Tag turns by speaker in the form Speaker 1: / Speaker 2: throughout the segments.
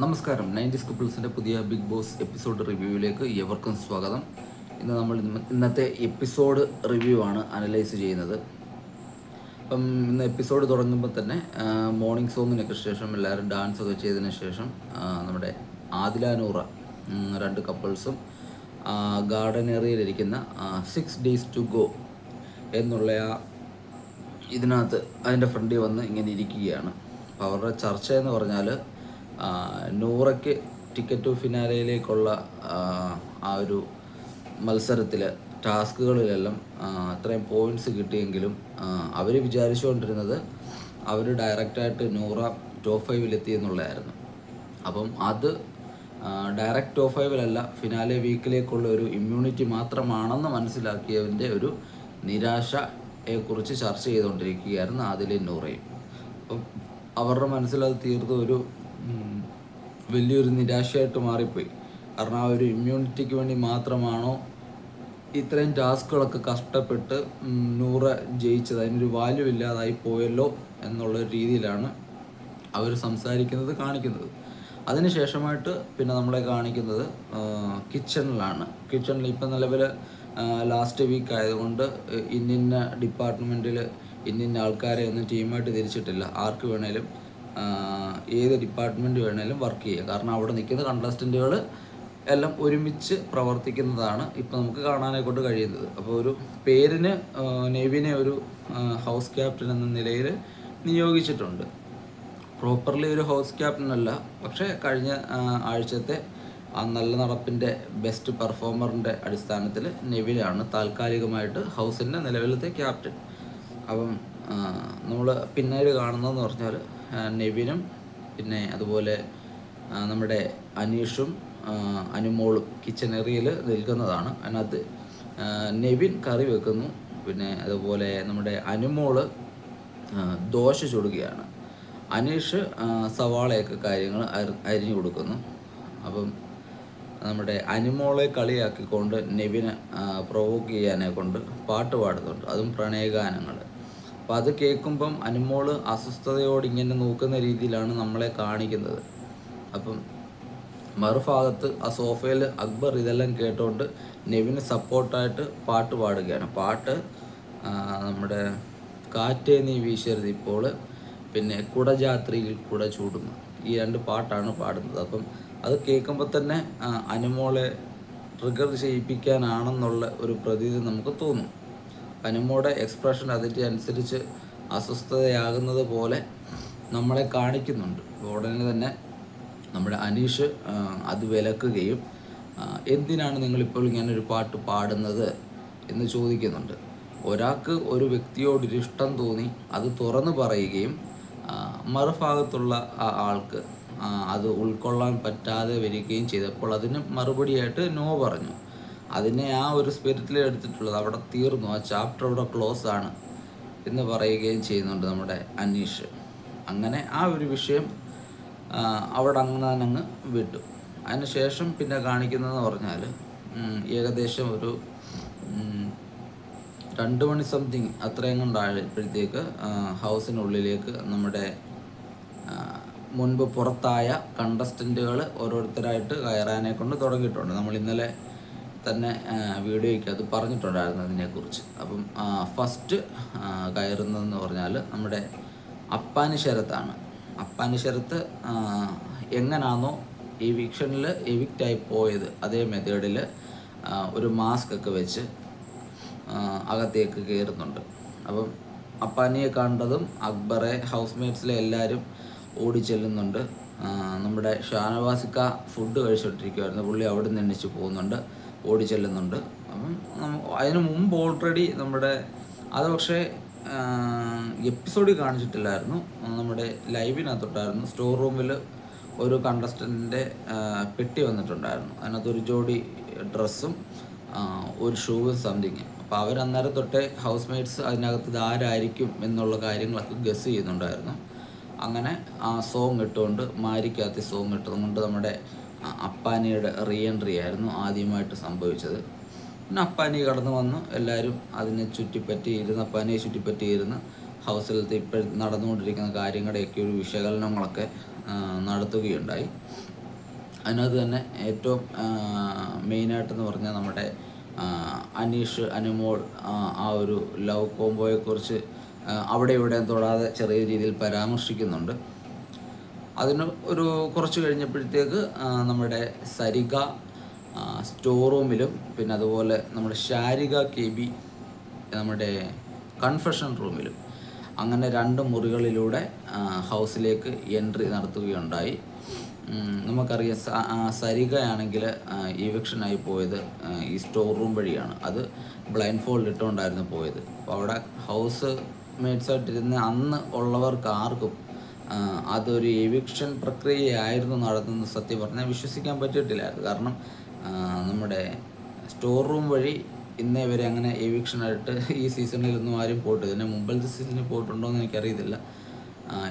Speaker 1: നമസ്കാരം. 90s കപ്പിൾസിൻ്റെ പുതിയ big boss episode റിവ്യൂവിലേക്ക് ഏവർക്കും സ്വാഗതം. ഇന്നത്തെ എപ്പിസോഡ് റിവ്യൂ ആണ് അനലൈസ് ചെയ്യുന്നത്. അപ്പം ഇന്ന് എപ്പിസോഡ് തുടങ്ങുമ്പോൾ തന്നെ മോർണിംഗ് സോങ്ങിനൊക്കെ ശേഷം എല്ലാവരും ഡാൻസൊക്കെ ചെയ്തതിന് ശേഷം നമ്മുടെ ആദില നൂറ രണ്ട് കപ്പിൾസും ഗാർഡൻ ഏരിയയിലിരിക്കുന്ന 6 days to go എന്നുള്ള ഇതിനകത്ത് അതിൻ്റെ ഫ്രണ്ടിൽ വന്ന് ഇങ്ങനെ ഇരിക്കുകയാണ്. അപ്പോൾ അവരുടെ ചർച്ച എന്ന് പറഞ്ഞാൽ നൂറയ്ക്ക് ടിക്കറ്റ് ടു ഫിനാലയിലേക്കുള്ള ആ ഒരു മത്സരത്തിൽ ടാസ്കുകളിലെല്ലാം അത്രയും പോയിൻറ്റ്സ് കിട്ടിയെങ്കിലും അവർ വിചാരിച്ചുകൊണ്ടിരുന്നത് അവർ ഡയറക്റ്റായിട്ട് നൂറ ടോപ്പ് 5 എന്നുള്ളതായിരുന്നു. അപ്പം അത് ഡയറക്റ്റ് ടോപ്പ് 5 ഫിനാലെ വീക്കിലേക്കുള്ള ഒരു ഇമ്മ്യൂണിറ്റി മാത്രമാണെന്ന് മനസ്സിലാക്കിയതിൻ്റെ ഒരു നിരാശയെക്കുറിച്ച് ചർച്ച ചെയ്തുകൊണ്ടിരിക്കുകയായിരുന്നു ആദിലയും നൂറയും. അപ്പം അവരുടെ മനസ്സിലത് തീർത്തും ഒരു വലിയൊരു നിരാശയായിട്ട് മാറിപ്പോയി. കാരണം ആ ഒരു ഇമ്മ്യൂണിറ്റിക്ക് വേണ്ടി മാത്രമാണോ ഇത്രയും ടാസ്കുകളൊക്കെ കഷ്ടപ്പെട്ട് നൂറ ജയിച്ചത്, അതിനൊരു വാല്യൂ ഇല്ലാതായി പോയല്ലോ എന്നുള്ള രീതിയിലാണ് അവർ സംസാരിക്കുന്നത്, കാണിക്കുന്നത്. അതിനുശേഷമായിട്ട് പിന്നെ നമ്മളെ കാണിക്കുന്നത് കിച്ചണിലാണ്. കിച്ചണിൽ ഇപ്പം നിലവിൽ ലാസ്റ്റ് വീക്ക് ആയതുകൊണ്ട് ഇന്നിന്ന ഡിപ്പാർട്ട്മെൻറ്റിൽ ഇന്നിന്ന ആൾക്കാരെ ഒന്നും ടീമായിട്ട് തിരിച്ചിട്ടില്ല. ആർക്ക് വേണേലും ഏത് ഡിപ്പാർട്ട്മെൻറ്റ് വേണേലും വർക്ക് ചെയ്യുക. കാരണം അവിടെ നിൽക്കുന്ന കണ്ടസ്റ്റൻറ്റുകൾ എല്ലാം ഒരുമിച്ച് പ്രവർത്തിക്കുന്നതാണ് ഇപ്പം നമുക്ക് കാണാനെ കൊണ്ട് കഴിയുന്നത്. അപ്പോൾ ഒരു പേരിന് നെവിനെ ഒരു ഹൗസ് ക്യാപ്റ്റൻ എന്ന നിലയിൽ നിയോഗിച്ചിട്ടുണ്ട്. പ്രോപ്പർലി ഒരു ഹൗസ് ക്യാപ്റ്റൻ അല്ല, പക്ഷേ കഴിഞ്ഞ ആഴ്ചത്തെ ആ നല്ല നടപ്പിൻ്റെ ബെസ്റ്റ് പെർഫോമറിൻ്റെ അടിസ്ഥാനത്തിൽ നെവിനാണ് താൽക്കാലികമായിട്ട് ഹൗസിൻ്റെ നിലവിലത്തെ ക്യാപ്റ്റൻ. അപ്പം നമ്മൾ പിന്നീട് കാണുന്നതെന്ന് പറഞ്ഞാൽ നെവിനും പിന്നെ അതുപോലെ നമ്മുടെ അനീഷും അനുമോളും കിച്ചൺ ഏരിയയിൽ നിൽക്കുന്നതാണ്. അതിനകത്ത് നെവിൻ കറി വെക്കുന്നു, പിന്നെ അതുപോലെ നമ്മുടെ അനുമോള് ദോശ ചുടുകയാണ്. അനീഷ് സവാളയൊക്കെ കാര്യങ്ങൾ അരിഞ്ഞു കൊടുക്കുന്നു. അപ്പം നമ്മുടെ അനുമോളെ കളിയാക്കിക്കൊണ്ട് നെവിനെ പ്രൊവോക്ക് ചെയ്യാനെ കൊണ്ട് പാട്ട് പാടുന്നുണ്ട്, അതും പ്രണയഗാനങ്ങൾ. അപ്പോൾ അത് കേൾക്കുമ്പം അനുമോള് അസ്വസ്ഥതയോട് ഇങ്ങനെ നോക്കുന്ന രീതിയിലാണ് നമ്മളെ കാണിക്കുന്നത്. അപ്പം മറുഭാഗത്ത് ആ സോഫയിൽ അക്ബർ ഇതെല്ലാം കേട്ടുകൊണ്ട് നെവിന് സപ്പോർട്ടായിട്ട് പാട്ട് പാടുകയാണ്. പാട്ട് നമ്മുടെ കാറ്റേ നീ വീശരുത് ഇപ്പോൾ, പിന്നെ കുടജാത്രിയിൽ കുട ചൂടുന്നു, ഈ 2 പാട്ടാണ് പാടുന്നത്. അപ്പം അത് കേൾക്കുമ്പോൾ തന്നെ അനുമോളെ ട്രിഗർ ചെയ്യിപ്പിക്കാനാണെന്നുള്ള ഒരു പ്രതീതി നമുക്ക് തോന്നും. അനുമോളുടെ എക്സ്പ്രഷൻ അതിൻ്റെ അനുസരിച്ച് അസ്വസ്ഥതയാകുന്നത് പോലെ നമ്മളെ കാണിക്കുന്നുണ്ട്. ഉടനെ തന്നെ നമ്മുടെ അനീഷ് അത് വിലക്കുകയും എന്തിനാണ് നിങ്ങളിപ്പോൾ ഇങ്ങനൊരു പാട്ട് പാടുന്നത് എന്ന് ചോദിക്കുന്നുണ്ട്. ഒരാൾക്ക് ഒരു വ്യക്തിയോടൊരു ഇഷ്ടം തോന്നി അത് തുറന്നു പറയുകയും മറുഭാഗത്തുള്ള ആ ആൾക്ക് അത് ഉൾക്കൊള്ളാൻ പറ്റാതെ വരികയും ചെയ്തപ്പോൾ അതിന് മറുപടിയായിട്ട് നോ പറഞ്ഞു. അതിനെ ആ ഒരു സ്പിരിറ്റിൽ എടുത്തിട്ടുള്ളത് അവിടെ തീർന്നു, ആ ചാപ്റ്റർ അവിടെ ക്ലോസ് ആണ് എന്ന് പറയുകയും ചെയ്യുന്നുണ്ട് നമ്മുടെ അനീഷ്. അങ്ങനെ ആ ഒരു വിഷയം അവിടെ അങ്ങ് വിട്ടു. അതിനുശേഷം പിന്നെ കാണിക്കുന്നതെന്ന് പറഞ്ഞാൽ ഏകദേശം ഒരു 2 മണി സംതിങ് അത്രയും കൊണ്ടായപ്പോഴത്തേക്ക് ഹൗസിനുള്ളിലേക്ക് നമ്മുടെ മുൻപ് പുറത്തായ കണ്ടസ്റ്റൻറ്റുകൾ ഓരോരുത്തരായിട്ട് കയറാനെ കൊണ്ട് തുടങ്ങിയിട്ടുണ്ട്. നമ്മൾ ഇന്നലെ തന്നെ വീഡിയോയ്ക്ക് അത് പറഞ്ഞിട്ടുണ്ടായിരുന്നു അതിനെക്കുറിച്ച്. അപ്പം ഫസ്റ്റ് കയറുന്നതെന്ന് പറഞ്ഞാൽ നമ്മുടെ അപ്പാനി ശരത്താണ്. അപ്പാനി ശരത്ത് എങ്ങനാണോ എവിക്ഷനിൽ എവിക്റ്റായി പോയത് അതേ മെത്തേഡിൽ ഒരു മാസ്ക് ഒക്കെ വെച്ച് അകത്തേക്ക് കയറുന്നുണ്ട്. അപ്പം അപ്പാനിയെ കണ്ടതും അക്ബറെ ഹൗസ്മേറ്റ്സിലെ എല്ലാവരും ഓടിച്ചെല്ലുന്നുണ്ട്. നമ്മുടെ ഷാനവാസിക്ക ഫുഡ് കഴിച്ചുകൊണ്ടിരിക്കുമായിരുന്നു, പുള്ളി അവിടെ നിന്ന് എണ്ണിച്ച് പോകുന്നുണ്ട്, ഓടിച്ചെല്ലുന്നുണ്ട്. അപ്പം അതിന് മുമ്പ് ഓൾറെഡി നമ്മുടെ അത് പക്ഷേ എപ്പിസോഡിൽ കാണിച്ചിട്ടില്ലായിരുന്നു, നമ്മുടെ ലൈവിനകത്തോട്ടായിരുന്നു. സ്റ്റോർ റൂമിൽ ഒരു കണ്ടസ്റ്റൻറ്റിൻ്റെ പെട്ടി വന്നിട്ടുണ്ടായിരുന്നു. അതിനകത്തൊരു ജോഡി ഡ്രസ്സും ഒരു ഷൂവും സംതിങ്. അപ്പോൾ അവരന്നേരം തൊട്ടേ ഹൗസ് മേറ്റ്സ് അതിനകത്ത് ഇതാരായിരിക്കും എന്നുള്ള കാര്യങ്ങളൊക്കെ ഗസ് ചെയ്യുന്നുണ്ടായിരുന്നു. അങ്ങനെ ആ സോങ് ഇട്ടുകൊണ്ട് മാരിക്കകത്ത് സോങ് ഇട്ടുകൊണ്ട് നമ്മുടെ അപ്പാനിയുടെ റീ എൻട്രി ആയിരുന്നു ആദ്യമായിട്ട് സംഭവിച്ചത്. പിന്നെ അപ്പാനി കടന്നു വന്ന് എല്ലാവരും അതിനെ ചുറ്റിപ്പറ്റിയിരുന്ന് അപ്പാനിയെ ചുറ്റിപ്പറ്റിയിരുന്ന് ഹൗസിലത്തെ ഇപ്പോൾ നടന്നുകൊണ്ടിരിക്കുന്ന കാര്യങ്ങളുടെയൊക്കെ ഒരു വിശകലനങ്ങളൊക്കെ നടത്തുകയുണ്ടായി. അതിനകത്ത് തന്നെ ഏറ്റവും മെയിനായിട്ടെന്ന് പറഞ്ഞാൽ നമ്മുടെ അനീഷ് അനുമോൾ ആ ഒരു ലവ് കോംബോയെക്കുറിച്ച് അവിടെ ഇവിടെയും തൊടാതെ ചെറിയ രീതിയിൽ പരാമർശിക്കുന്നുണ്ട്. അതിന് ഒരു കുറച്ച് കഴിഞ്ഞപ്പോഴത്തേക്ക് നമ്മുടെ സരിക സ്റ്റോർ റൂമിലും പിന്നെ അതുപോലെ നമ്മുടെ ശാരിക KB നമ്മുടെ കൺഫെഷൻ റൂമിലും അങ്ങനെ 2 മുറികളിലൂടെ ഹൗസിലേക്ക് എൻട്രി നടത്തുകയുണ്ടായി. നമുക്കറിയാം സരികയാണെങ്കിൽ ഈവിക്ഷനായി പോയത് ഈ സ്റ്റോർ റൂം വഴിയാണ്. അത് ബ്ലൈൻഡ് ഫോൾഡ് ഇട്ടുകൊണ്ടായിരുന്നു പോയത്. അപ്പോൾ അവിടെ ഹൗസ് മേറ്റ്സായിട്ടിരുന്ന് അന്ന് ഉള്ളവർക്ക് ആർക്കും അതൊരു എവിക്ഷൻ പ്രക്രിയയായിരുന്നു നടത്തുന്നത് സത്യം പറഞ്ഞാൽ വിശ്വസിക്കാൻ പറ്റിയിട്ടില്ലായിരുന്നു. കാരണം നമ്മുടെ സ്റ്റോർ റൂം വഴി ഇന്നേ വരെ അങ്ങനെ എവിക്ഷനായിട്ട് ഈ സീസണിലൊന്നും ആരും പോയിട്ടില്ല. ഇതിന് മുമ്പത്തെ സീസണിൽ പോയിട്ടുണ്ടോ എന്ന് എനിക്കറിയത്തില്ല.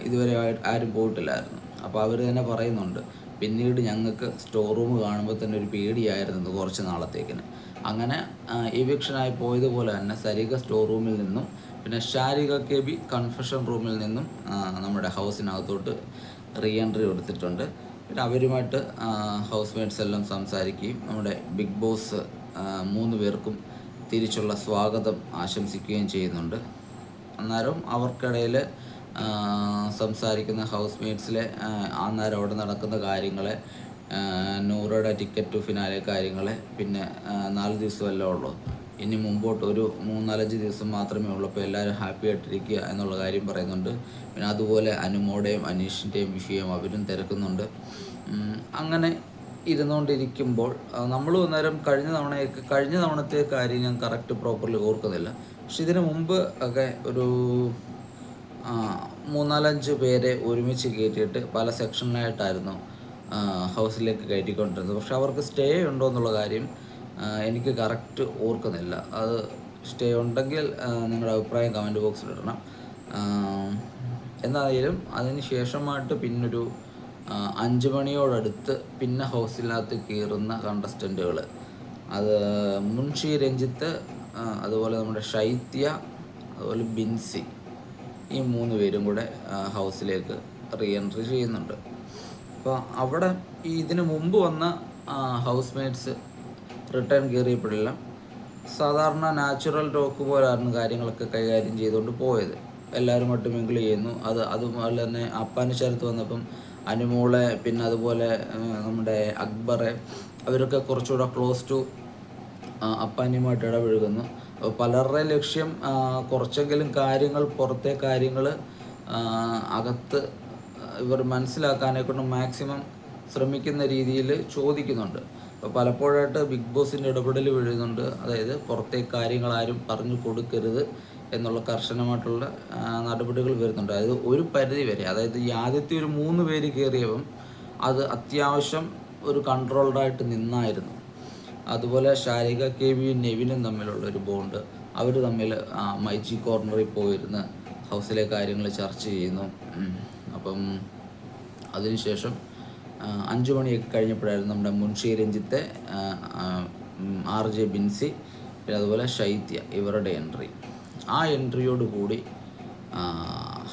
Speaker 1: ഇതുവരെ ആരും പോയിട്ടില്ലായിരുന്നു. അപ്പോൾ അവർ തന്നെ പറയുന്നുണ്ട്, പിന്നീട് ഞങ്ങൾക്ക് സ്റ്റോർ റൂം കാണുമ്പോൾ തന്നെ ഒരു പേടിയായിരുന്നു കുറച്ച് നാളത്തേക്കിന്. അങ്ങനെ എവിക്ഷനായി പോയതുപോലെ തന്നെ സരിക സ്റ്റോർ റൂമിൽ നിന്നും പിന്നെ ശാരിക KB കൺഫെഷൻ റൂമിൽ നിന്നും നമ്മുടെ ഹൗസിനകത്തോട്ട് റീ എൻട്രി കൊടുത്തിട്ടുണ്ട്. പിന്നെ അവരുമായിട്ട് ഹൗസ് മേറ്റ്സ് എല്ലാം സംസാരിക്കുകയും നമ്മുടെ ബിഗ് ബോസ് 3 പേർക്കും തിരിച്ചുള്ള സ്വാഗതം ആശംസിക്കുകയും ചെയ്യുന്നുണ്ട്. അന്നേരം അവർക്കിടയിൽ സംസാരിക്കുന്ന ഹൗസ് മേറ്റ്സിലെ അന്നേരം അവിടെ നടക്കുന്ന കാര്യങ്ങളെ, നൂറയുടെ ടിക്കറ്റ് ടു ഫിനാലെ കാര്യങ്ങളെ, പിന്നെ 4 ദിവസമല്ലേ ഉള്ളൂ, ഇനി മുമ്പോട്ട് ഒരു 3-4 ദിവസം മാത്രമേ ഉള്ളൂ, അപ്പോൾ എല്ലാവരും ഹാപ്പി ആയിട്ടിരിക്കുക എന്നുള്ള കാര്യം പറയുന്നുണ്ട്. പിന്നെ അതുപോലെ അനുമോടെയും അനീഷിൻ്റെയും വിഷയം അവരും തിരക്കുന്നുണ്ട്. അങ്ങനെ ഇരുന്നുകൊണ്ടിരിക്കുമ്പോൾ നമ്മൾ അന്നേരം കഴിഞ്ഞ തവണത്തെ കാര്യം ഞാൻ കറക്റ്റ് പ്രോപ്പർലി ഓർക്കുന്നില്ല. പക്ഷെ ഇതിന് മുമ്പ് ഒക്കെ ഒരു 3-4-5 പേരെ ഒരുമിച്ച് കയറ്റിയിട്ട് പല സെക്ഷനിലായിട്ടായിരുന്നു ഹൗസിലേക്ക് കയറ്റിക്കൊണ്ടിരുന്നത്. പക്ഷെ അവർക്ക് സ്റ്റേ ഉണ്ടോ എന്നുള്ള കാര്യം എനിക്ക് കറക്റ്റ് ഓർക്കുന്നില്ല. അത് സ്റ്റേ ഉണ്ടെങ്കിൽ നിങ്ങളുടെ അഭിപ്രായം കമൻറ്റ് ബോക്സിൽ ഇടണം. എന്തായാലും അതിന് ശേഷമായിട്ട് പിന്നൊരു 5 മണിയോടടുത്ത് പിന്നെ ഹൗസിനകത്ത് കയറുന്ന കണ്ടസ്റ്റൻറ്റുകൾ, അത് മുൻഷി രഞ്ജിത്ത്, അതുപോലെ നമ്മുടെ ശൈത്യ, അതുപോലെ ബിൻസി, ഈ 3 പേരും കൂടെ ഹൗസിലേക്ക് റീ എൻട്രി ചെയ്യുന്നുണ്ട്. അപ്പോൾ അവിടെ ഇതിന് മുമ്പ് വന്ന ഹൗസ് മേറ്റ്സ് റിട്ടേൺ കയറിയപ്പോഴെല്ലാം സാധാരണ നാച്ചുറൽ ടോക്ക് പോലായിരുന്നു കാര്യങ്ങളൊക്കെ കൈകാര്യം ചെയ്തുകൊണ്ട് പോയത്. എല്ലാവരുമായിട്ട് മിങ്കിൾ ചെയ്യുന്നു. അതുപോലെ തന്നെ അപ്പാന് ശരത്ത് വന്നപ്പം അനുമോളെ, പിന്നെ അതുപോലെ നമ്മുടെ അക്ബറെ, അവരൊക്കെ കുറച്ചുകൂടെ ക്ലോസ് ടു അപ്പാനിയുമായിട്ട് ഇടപഴകുന്നു. അപ്പോൾ പലരുടെ ലക്ഷ്യം കുറച്ചെങ്കിലും കാര്യങ്ങൾ, പുറത്തെ കാര്യങ്ങൾ അകത്ത് ഇവർ മനസ്സിലാക്കാനെക്കൊണ്ട് മാക്സിമം ശ്രമിക്കുന്ന രീതിയിൽ ചോദിക്കുന്നുണ്ട്. അപ്പോൾ പലപ്പോഴായിട്ട് ബിഗ് ബോസിൻ്റെ ഇടപെടൽ വീഴുന്നുണ്ട്. അതായത് പുറത്തെ കാര്യങ്ങൾ ആരും പറഞ്ഞു കൊടുക്കരുത് എന്നുള്ള കർശനമായിട്ടുള്ള നടപടികൾ വരുന്നുണ്ട്. അതായത് ഒരു പരിധി വരെ, അതായത് ഈ ആദ്യത്തെ ഒരു 3 പേര് കയറിയപ്പം അത് അത്യാവശ്യം ഒരു കൺട്രോൾഡായിട്ട് നിന്നായിരുന്നു. അതുപോലെ ശാരിക KBയും നെവിനും തമ്മിലുള്ളൊരു ബോണ്ട്, അവർ തമ്മിൽ മൈജി കോർണറിൽ പോയിരുന്ന് ഹൗസിലെ കാര്യങ്ങൾ ചർച്ച ചെയ്യുന്നു. അപ്പം അതിനുശേഷം 5 മണിയൊക്കെ കഴിഞ്ഞപ്പോഴായിരുന്നു നമ്മുടെ മുൻഷി രഞ്ജിത്തെ, RJ ബിൻസി, പിന്നെ അതുപോലെ ശൈത്യ, ഇവരുടെ എൻട്രി. ആ എൻട്രിയോട് കൂടി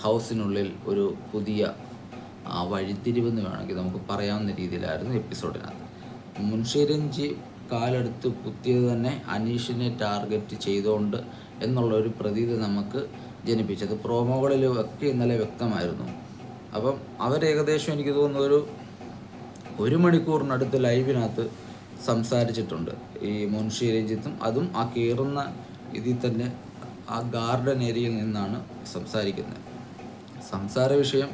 Speaker 1: ഹൗസിനുള്ളിൽ ഒരു പുതിയ വഴിത്തിരിവെന്ന് വേണമെങ്കിൽ നമുക്ക് പറയാവുന്ന രീതിയിലായിരുന്നു എപ്പിസോഡിനകത്ത്. മുൻഷി രഞ്ജി കാലെടുത്ത് കുത്തിയത് തന്നെ അനീഷിനെ ടാർഗറ്റ് ചെയ്തുകൊണ്ട് എന്നുള്ളൊരു പ്രതീതി നമുക്ക് ജനിപ്പിച്ചത് പ്രോമോകളിലൊക്കെ ഇന്നലെ വ്യക്തമായിരുന്നു. അപ്പം അവരേകദേശം എനിക്ക് തോന്നുന്നു ഒരു മണിക്കൂറിനടുത്ത് ലൈവിനകത്ത് സംസാരിച്ചിട്ടുണ്ട് ഈ മുൻഷി രഞ്ജിത്തും. അതും ആ കയറുന്ന ഇതിൽ തന്നെ ആ ഗാർഡൻ ഏരിയയിൽ നിന്നാണ് സംസാരിക്കുന്നത്. സംസാര വിഷയം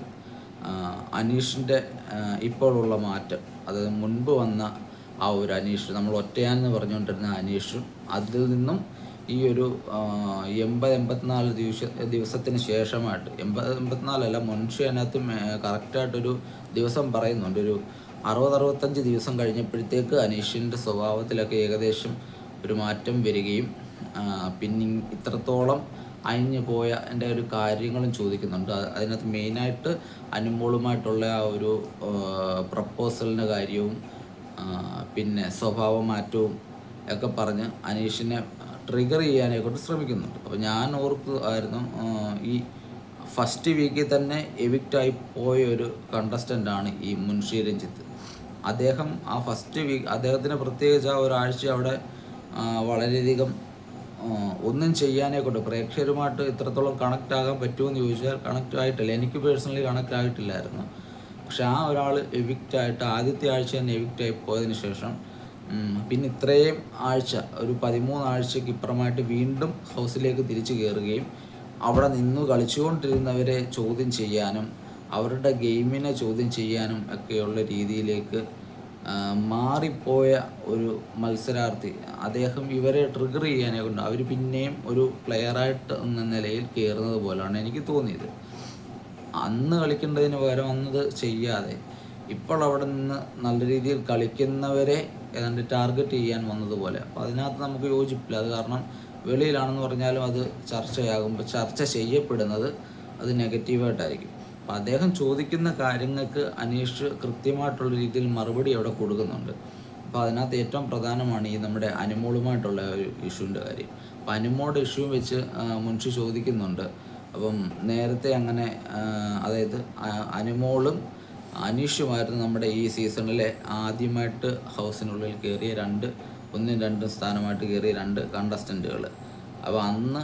Speaker 1: അനീഷിൻ്റെ ഇപ്പോഴുള്ള മാറ്റം, അതായത് മുൻപ് വന്ന ആ ഒരു അനീഷ്, നമ്മൾ ഒറ്റയാനെന്ന് പറഞ്ഞുകൊണ്ടിരുന്ന അനീഷും അതിൽ നിന്നും ഈ ഒരു 80-84 ദിവസത്തിന് ശേഷമായിട്ട്, 80-84 മുൻഷി അതിനകത്ത് കറക്റ്റായിട്ടൊരു ദിവസം പറയുന്നുണ്ട്, ഒരു 60-65 ദിവസം കഴിഞ്ഞപ്പോഴത്തേക്ക് അനീഷിൻ്റെ സ്വഭാവത്തിലൊക്കെ ഏകദേശം ഒരു മാറ്റം വരികയും പിന്നെ ഇത്രത്തോളം അയഞ്ഞു പോയ എൻ്റെ ഒരു കാര്യങ്ങളും ചോദിക്കുന്നുണ്ട്. അതിനകത്ത് മെയിനായിട്ട് അനുമോളുമായിട്ടുള്ള ആ ഒരു പ്രപ്പോസലിൻ്റെ കാര്യവും പിന്നെ സ്വഭാവ മാറ്റവും ഒക്കെ പറഞ്ഞ് അനീഷിനെ ട്രിഗർ ചെയ്യാനെക്കൊണ്ട് ശ്രമിക്കുന്നുണ്ട്. അപ്പോൾ ഞാൻ ഓർക്കുമായിരുന്നു ഈ ഫസ്റ്റ് വീക്കിൽ തന്നെ എവിക്റ്റായി പോയ ഒരു കണ്ടസ്റ്റൻ്റാണ് ഈ മുൻഷി രഞ്ജിത്ത്. അദ്ദേഹം ആ ഫസ്റ്റ് വീക്ക് അദ്ദേഹത്തിന് പ്രത്യേകിച്ച് ആ ഒരാഴ്ച അവിടെ വളരെയധികം ഒന്നും ചെയ്യാനേ കൊണ്ട് പ്രേക്ഷകരുമായിട്ട് ഇത്രത്തോളം കണക്റ്റ് ആകാൻ പറ്റുമെന്ന് ചോദിച്ചാൽ കണക്റ്റ് ആയിട്ടില്ല. എനിക്ക് പേഴ്സണലി കണക്റ്റ് ആയിട്ടില്ലായിരുന്നു. പക്ഷെ ആ ഒരാൾ എവിക്റ്റായിട്ട് ആദ്യത്തെ ആഴ്ച തന്നെ എവിക്റ്റായി പോയതിന് ശേഷം പിന്നെ ഇത്രയും ആഴ്ച ഒരു 13 ആഴ്ചയ്ക്ക് ഇപ്പുറമായിട്ട് വീണ്ടും ഹൗസിലേക്ക് തിരിച്ചു കയറുകയും അവിടെ നിന്ന് കളിച്ചുകൊണ്ടിരുന്നവരെ ചോദ്യം ചെയ്യാനും അവരുടെ ഗെയിമിനെ ചോദ്യം ചെയ്യാനും ഒക്കെയുള്ള രീതിയിലേക്ക് മാറിപ്പോയ ഒരു മത്സരാർത്ഥി. അദ്ദേഹം ഇവരെ ട്രിഗർ ചെയ്യാനെ കൊണ്ട് അവർ പിന്നെയും ഒരു പ്ലെയറായിട്ട് എന്ന നിലയിൽ കയറുന്നത് പോലെയാണ് എനിക്ക് തോന്നിയത്. അന്ന് കളിക്കേണ്ടതിന് പകരം അന്നത് ചെയ്യാതെ ഇപ്പോൾ അവിടെ നിന്ന് നല്ല രീതിയിൽ കളിക്കുന്നവരെ ഏതാണ്ട് ടാർഗറ്റ് ചെയ്യാൻ വന്നതുപോലെ. അപ്പോൾ അതിനകത്ത് നമുക്ക് യോജിപ്പില്ല. അത് കാരണം വെളിയിലാണെന്ന് പറഞ്ഞാലും അത് ചർച്ചയാകുമ്പോൾ ചർച്ച ചെയ്യപ്പെടുന്നത് അത് നെഗറ്റീവായിട്ടായിരിക്കും. അപ്പോൾ അദ്ദേഹം ചോദിക്കുന്ന കാര്യങ്ങൾക്ക് അനീഷ് കൃത്യമായിട്ടുള്ള രീതിയിൽ മറുപടി അവിടെ കൊടുക്കുന്നുണ്ട്. അപ്പോൾ അതിനകത്ത് ഏറ്റവും പ്രധാനമാണ് ഈ നമ്മുടെ അനുമോളുമായിട്ടുള്ള ഒരു ഇഷ്യൂവിൻ്റെ കാര്യം. അപ്പോൾ അനുമോളുടെ ഇഷ്യൂ വെച്ച് മുൻഷി ചോദിക്കുന്നുണ്ട്. അപ്പം നേരത്തെ അങ്ങനെ അതായത് അനുമോളും അനീഷുമായിരുന്നു നമ്മുടെ ഈ സീസണിലെ ആദ്യമായിട്ട് ഹൗസിനുള്ളിൽ കയറിയ ഒന്നും രണ്ടും സ്ഥാനമായിട്ട് കയറിയ 2 കണ്ടസ്റ്റൻറ്റുകൾ. അപ്പോൾ അന്ന്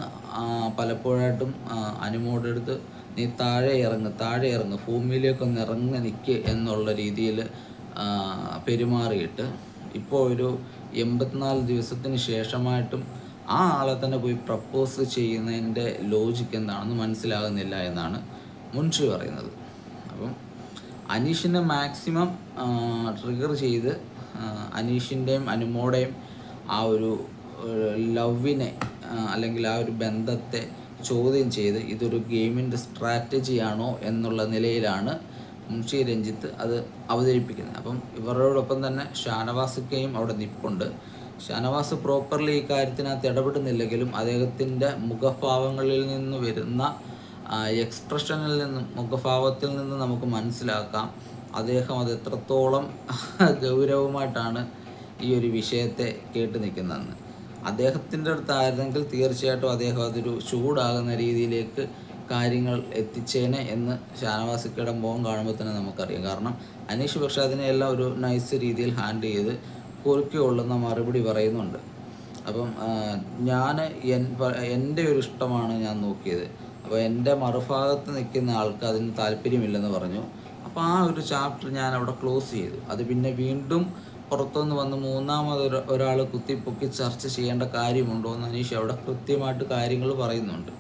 Speaker 1: പലപ്പോഴായിട്ടും അനുമോളുടെ അടുത്ത് നീ താഴെ ഇറങ്ങ് ഭൂമിയിലേക്കൊന്ന് ഇറങ്ങി നിൽക്ക് എന്നുള്ള രീതിയിൽ പെരുമാറിയിട്ട് ഇപ്പോൾ ഒരു 84 ദിവസത്തിന് ശേഷമായിട്ടും ആ ആളെ തന്നെ പോയി പ്രപ്പോസ് ചെയ്യുന്നതിൻ്റെ ലോജിക്ക് എന്താണെന്ന് മനസ്സിലാകുന്നില്ല എന്നാണ് മുൻഷി പറയുന്നത്. അപ്പം അനീഷിനെ മാക്സിമം ട്രിഗർ ചെയ്ത് അനീഷിൻ്റെയും അനുമോടെയും ആ ഒരു ലവിനെ അല്ലെങ്കിൽ ആ ഒരു ബന്ധത്തെ ചോദ്യം ചെയ്ത് ഇതൊരു ഗെയിമിൻ്റെ സ്ട്രാറ്റജിയാണോ എന്നുള്ള നിലയിലാണ് മുൻഷി രഞ്ജിത്ത് അത് അവതരിപ്പിക്കുന്നത്. അപ്പം ഇവരോടൊപ്പം തന്നെ ഷാനവാസൊക്കെയും അവിടെ നിൽപ്പുണ്ട്. ഷാനവാസ് പ്രോപ്പർലി ഈ കാര്യത്തിനകത്ത് ഇടപെടുന്നില്ലെങ്കിലും അദ്ദേഹത്തിൻ്റെ മുഖഭാവങ്ങളിൽ നിന്ന് വരുന്ന എക്സ്പ്രഷനിൽ നിന്നും മുഖഭാവത്തിൽ നിന്ന് നമുക്ക് മനസ്സിലാക്കാം അദ്ദേഹം അത് എത്രത്തോളം ഗൗരവമായിട്ടാണ് ഈ ഒരു വിഷയത്തെ കേട്ട് നിൽക്കുന്നതെന്ന്. അദ്ദേഹത്തിൻ്റെ അടുത്തായിരുന്നെങ്കിൽ തീർച്ചയായിട്ടും അദ്ദേഹം അതൊരു ചൂടാകുന്ന രീതിയിലേക്ക് കാര്യങ്ങൾ എത്തിച്ചേനെ എന്ന് ഷാനവാസിക്കയുടെ മുഖം കാണുമ്പോൾ തന്നെ നമുക്കറിയാം. കാരണം അനീഷ് പക്ഷേ അതിനെല്ലാം ഒരു നൈസ് രീതിയിൽ ഹാൻഡിൽ ചെയ്ത് കുറുക്കി കൊള്ളുന്ന മറുപടി പറയുന്നുണ്ട്. അപ്പം എൻ്റെ ഒരു ഇഷ്ടമാണ് ഞാൻ നോക്കിയത്. അപ്പോൾ എൻ്റെ മറുഭാഗത്ത് നിൽക്കുന്ന ആൾക്ക് അതിന് താല്പര്യമില്ലെന്ന് പറഞ്ഞു. അപ്പോൾ ആ ഒരു ചാപ്റ്റർ ഞാൻ അവിടെ ക്ലോസ് ചെയ്തു. അത് പിന്നെ വീണ്ടും പുറത്തുനിന്ന് വന്ന് മൂന്നാമത് ഒരാൾ കുത്തിപ്പൊക്കി ചർച്ച ചെയ്യേണ്ട കാര്യമുണ്ടോ എന്ന് അനീഷ് അവിടെ കൃത്യമായിട്ട് കാര്യങ്ങൾ പറയുന്നുണ്ട്.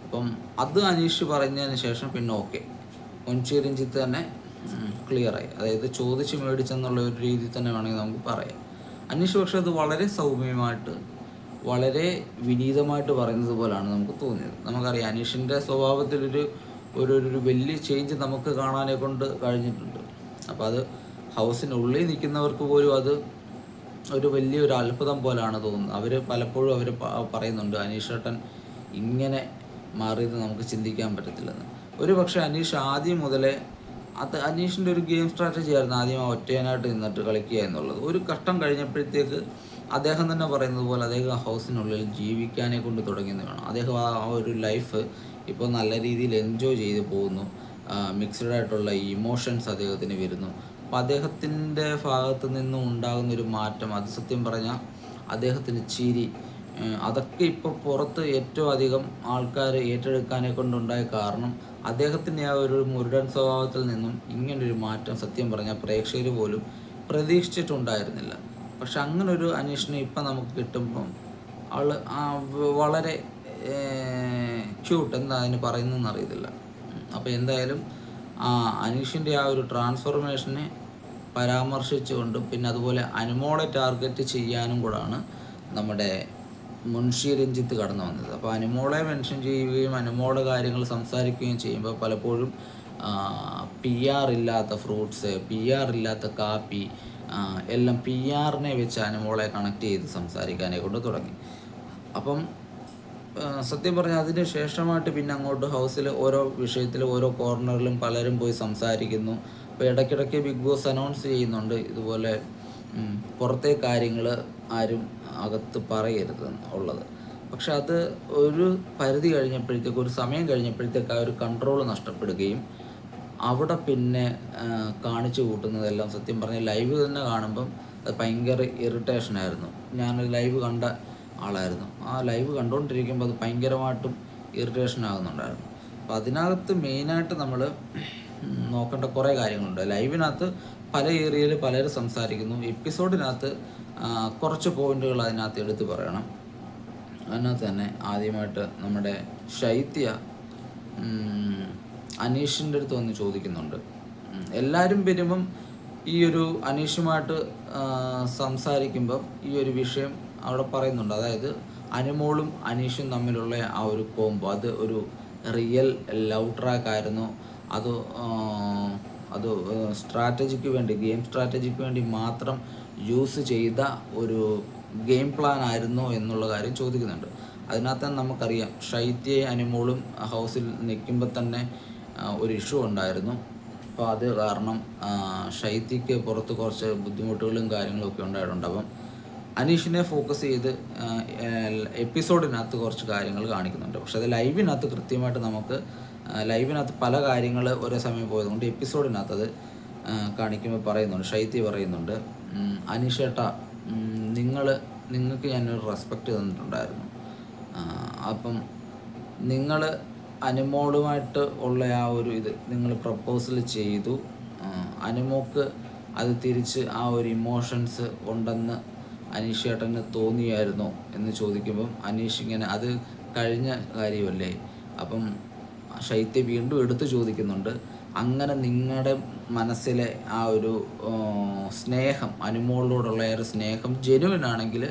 Speaker 1: അപ്പം അത് അനീഷ് പറഞ്ഞതിന് ശേഷം പിന്നെ ഓക്കെ മുൻഷി രഞ്ജിത്ത് തന്നെ ക്ലിയറായി. അതായത് ചോദിച്ച് മേടിച്ചെന്നുള്ള ഒരു രീതിയിൽ തന്നെ വേണമെങ്കിൽ നമുക്ക് പറയാം. അനീഷ് പക്ഷേ അത് വളരെ സൗമ്യമായിട്ട് വളരെ വിനീതമായിട്ട് പറയുന്നത് പോലെയാണ് നമുക്ക് തോന്നിയത്. നമുക്കറിയാം അനീഷിൻ്റെ സ്വഭാവത്തിലൊരു ഒരു വലിയ ചേഞ്ച് നമുക്ക് കാണാനെ കൊണ്ട് കഴിഞ്ഞിട്ടുണ്ട്. അപ്പോൾ അത് ഹൗസിനുള്ളിൽ നിൽക്കുന്നവർക്ക് പോലും അത് ഒരു വലിയൊരു അത്ഭുതം പോലെയാണ് തോന്നുന്നത്. അവർ പലപ്പോഴും പറയുന്നുണ്ട് അനീഷേട്ടൻ ഇങ്ങനെ മാറിയത് നമുക്ക് ചിന്തിക്കാൻ പറ്റത്തില്ലെന്ന്. ഒരു പക്ഷേ അനീഷ് ആദ്യം മുതലേ അനീഷിൻ്റെ ഒരു ഗെയിം സ്ട്രാറ്റജി ആയിരുന്നു ആദ്യം ഒറ്റയനായിട്ട് നിന്നിട്ട് കളിക്കുക എന്നുള്ളത്. ഒരു ഘട്ടം കഴിഞ്ഞപ്പോഴത്തേക്ക് അദ്ദേഹം തന്നെ പറയുന്നത് പോലെ അദ്ദേഹം ഹൗസിനുള്ളിൽ ജീവിക്കാനെ കൊണ്ട് തുടങ്ങിയെന്ന് വേണം. അദ്ദേഹം ആ ഒരു ലൈഫ് ഇപ്പോൾ നല്ല രീതിയിൽ എൻജോയ് ചെയ്ത് പോകുന്നു. മിക്സ്ഡ് ആയിട്ടുള്ള ഇമോഷൻസ് അദ്ദേഹത്തിന് വരുന്നു. അപ്പോൾ അദ്ദേഹത്തിൻ്റെ ഭാഗത്ത് നിന്നും ഉണ്ടാകുന്നൊരു മാറ്റം അത് സത്യം പറഞ്ഞാൽ അദ്ദേഹത്തിന് ചിരി അതൊക്കെ ഇപ്പോൾ പുറത്ത് ഏറ്റവും അധികം ആൾക്കാർ ഏറ്റെടുക്കാനെ കൊണ്ടുണ്ടായ കാരണം അദ്ദേഹത്തിൻ്റെ ആ ഒരു മുരുടൻ സ്വഭാവത്തിൽ നിന്നും ഇങ്ങനൊരു മാറ്റം സത്യം പറഞ്ഞാൽ പ്രേക്ഷകർ പോലും പ്രതീക്ഷിച്ചിട്ടുണ്ടായിരുന്നില്ല. പക്ഷെ അങ്ങനൊരു അനീഷിനെ ഇപ്പം നമുക്ക് കിട്ടുമ്പം ആൾ വളരെ ക്യൂട്ട് എന്താ അതിന് പറയുന്നതെന്ന് അറിയത്തില്ല. അപ്പോൾ എന്തായാലും അനീഷിൻ്റെ ആ ഒരു ട്രാൻസ്ഫോർമേഷനെ പരാമർശിച്ചുകൊണ്ടും പിന്നെ അതുപോലെ അനുമോളെ ടാർഗറ്റ് ചെയ്യാനും കൂടാണ് നമ്മുടെ മുൻഷി രഞ്ജിത്ത് കടന്നു വന്നത്. അപ്പോൾ അനുമോളെ മെൻഷൻ ചെയ്യുകയും അനുമോളുടെ കാര്യങ്ങൾ സംസാരിക്കുകയും ചെയ്യുമ്പോൾ പലപ്പോഴും PR ഇല്ലാത്ത ഫ്രൂട്ട്സ്, PR ഇല്ലാത്ത കാപ്പി എല്ലാം PRനെ വെച്ച് അനുമോളെ കണക്ട് ചെയ്ത് സംസാരിക്കാനെ കൊണ്ട് തുടങ്ങി. അപ്പം സത്യം പറഞ്ഞാൽ അതിന് ശേഷമായിട്ട് പിന്നെ അങ്ങോട്ട് ഹൗസിൽ ഓരോ വിഷയത്തിൽ ഓരോ കോർണറിലും പലരും പോയി സംസാരിക്കുന്നു. അപ്പോൾ ഇടയ്ക്കിടയ്ക്ക് ബിഗ് ബോസ് അനൗൺസ് ചെയ്യുന്നുണ്ട് ഇതുപോലെ പുറത്തെ കാര്യങ്ങൾ ആരും അകത്ത് പറയരുത് ഉള്ളത്. പക്ഷെ അത് ഒരു പരിധി കഴിഞ്ഞപ്പോഴത്തേക്ക് ഒരു സമയം കഴിഞ്ഞപ്പോഴത്തേക്ക് ആ ഒരു കൺട്രോൾ നഷ്ടപ്പെടുകയും അവിടെ പിന്നെ കാണിച്ചു കൂട്ടുന്നതെല്ലാം സത്യം പറഞ്ഞാൽ ലൈവ് തന്നെ കാണുമ്പം അത് ഭയങ്കര ഇറിറ്റേഷനായിരുന്നു. ഞാനൊരു ലൈവ് കണ്ട ആളായിരുന്നു. ആ ലൈവ് കണ്ടുകൊണ്ടിരിക്കുമ്പോൾ അത് ഭയങ്കരമായിട്ടും ഇറിറ്റേഷൻ ആകുന്നുണ്ടായിരുന്നു. അപ്പോൾ അതിനകത്ത് മെയിനായിട്ട് നമ്മൾ നോക്കേണ്ട കുറേ കാര്യങ്ങളുണ്ട്. ലൈവിനകത്ത് പല ഏരിയയിൽ പലരും സംസാരിക്കുന്നു. എപ്പിസോഡിനകത്ത് കുറച്ച് പോയിന്റുകൾ അതിനകത്ത് എടുത്ത് പറയണം. അതിനകത്ത് തന്നെ ആദ്യമായിട്ട് നമ്മുടെ ശൈത്യ അനീഷിൻ്റെ അടുത്ത് വന്ന് ചോദിക്കുന്നുണ്ട്. എല്ലാവരും വരുമ്പം ഈ ഒരു അനീഷുമായിട്ട് സംസാരിക്കുമ്പം ഈ ഒരു വിഷയം അവിടെ പറയുന്നുണ്ട്. അതായത് അനുമോളും അനീഷും തമ്മിലുള്ള ആ ഒരു കോംബോ അത് ഒരു റിയൽ ലവ് ട്രാക്ക് ആയിരുന്നു. അത് സ്ട്രാറ്റജിക്ക് വേണ്ടി, ഗെയിം സ്ട്രാറ്റജിക്ക് വേണ്ടി മാത്രം യൂസ് ചെയ്ത ഒരു ഗെയിം പ്ലാൻ ആയിരുന്നോ എന്നുള്ള കാര്യം ചോദിക്കുന്നുണ്ട്. അതിനകത്ത് തന്നെ നമുക്കറിയാം ശൈത്യയും അനുമോളും ഹൗസിൽ നിൽക്കുമ്പോൾ തന്നെ ഒരു ഇഷ്യൂ ഉണ്ടായിരുന്നു. അപ്പോൾ അത് കാരണം ശൈത്യക്ക് പുറത്ത് കുറച്ച് ബുദ്ധിമുട്ടുകളും കാര്യങ്ങളും ഒക്കെ ഉണ്ടായിട്ടുണ്ട്. അപ്പം അനീഷിനെ ഫോക്കസ് ചെയ്ത് എപ്പിസോഡിനകത്ത് കുറച്ച് കാര്യങ്ങൾ കാണിക്കുന്നുണ്ട്. പക്ഷെ അത് ലൈവിനകത്ത് കൃത്യമായിട്ട് നമുക്ക് ലൈവിനകത്ത് പല കാര്യങ്ങൾ ഒരേ സമയം പോയതുകൊണ്ട് എപ്പിസോഡിനകത്ത് അത് കാണിക്കുമ്പോൾ പറയുന്നുണ്ട്, ശൈത്യ പറയുന്നുണ്ട്, അനീഷേട്ടാ നിങ്ങൾക്ക് ഞാനൊരു റെസ്പെക്റ്റ് തന്നിട്ടുണ്ടായിരുന്നു. അപ്പം നിങ്ങൾ അനുമോളുമായിട്ട് ഉള്ള ആ ഒരു ഇത് നിങ്ങൾ പ്രപ്പോസൽ ചെയ്തു, അനുമോക്ക് അത് തിരിച്ച് ആ ഒരു ഇമോഷൻസ് ഉണ്ടെന്ന് അനീഷ് ചേട്ടന് തോന്നിയായിരുന്നോ എന്ന് ചോദിക്കുമ്പം അനീഷ് ഇങ്ങനെ അത് കഴിഞ്ഞ കാര്യമല്ലേ. അപ്പം ശൈത്യ വീണ്ടും എടുത്തു ചോദിക്കുന്നുണ്ട്, അങ്ങനെ നിങ്ങളുടെ മനസ്സിലെ ആ ഒരു സ്നേഹം, അനുമോളോടുള്ള ഒരു സ്നേഹം ജെനുവിൻ ആണെങ്കിൽ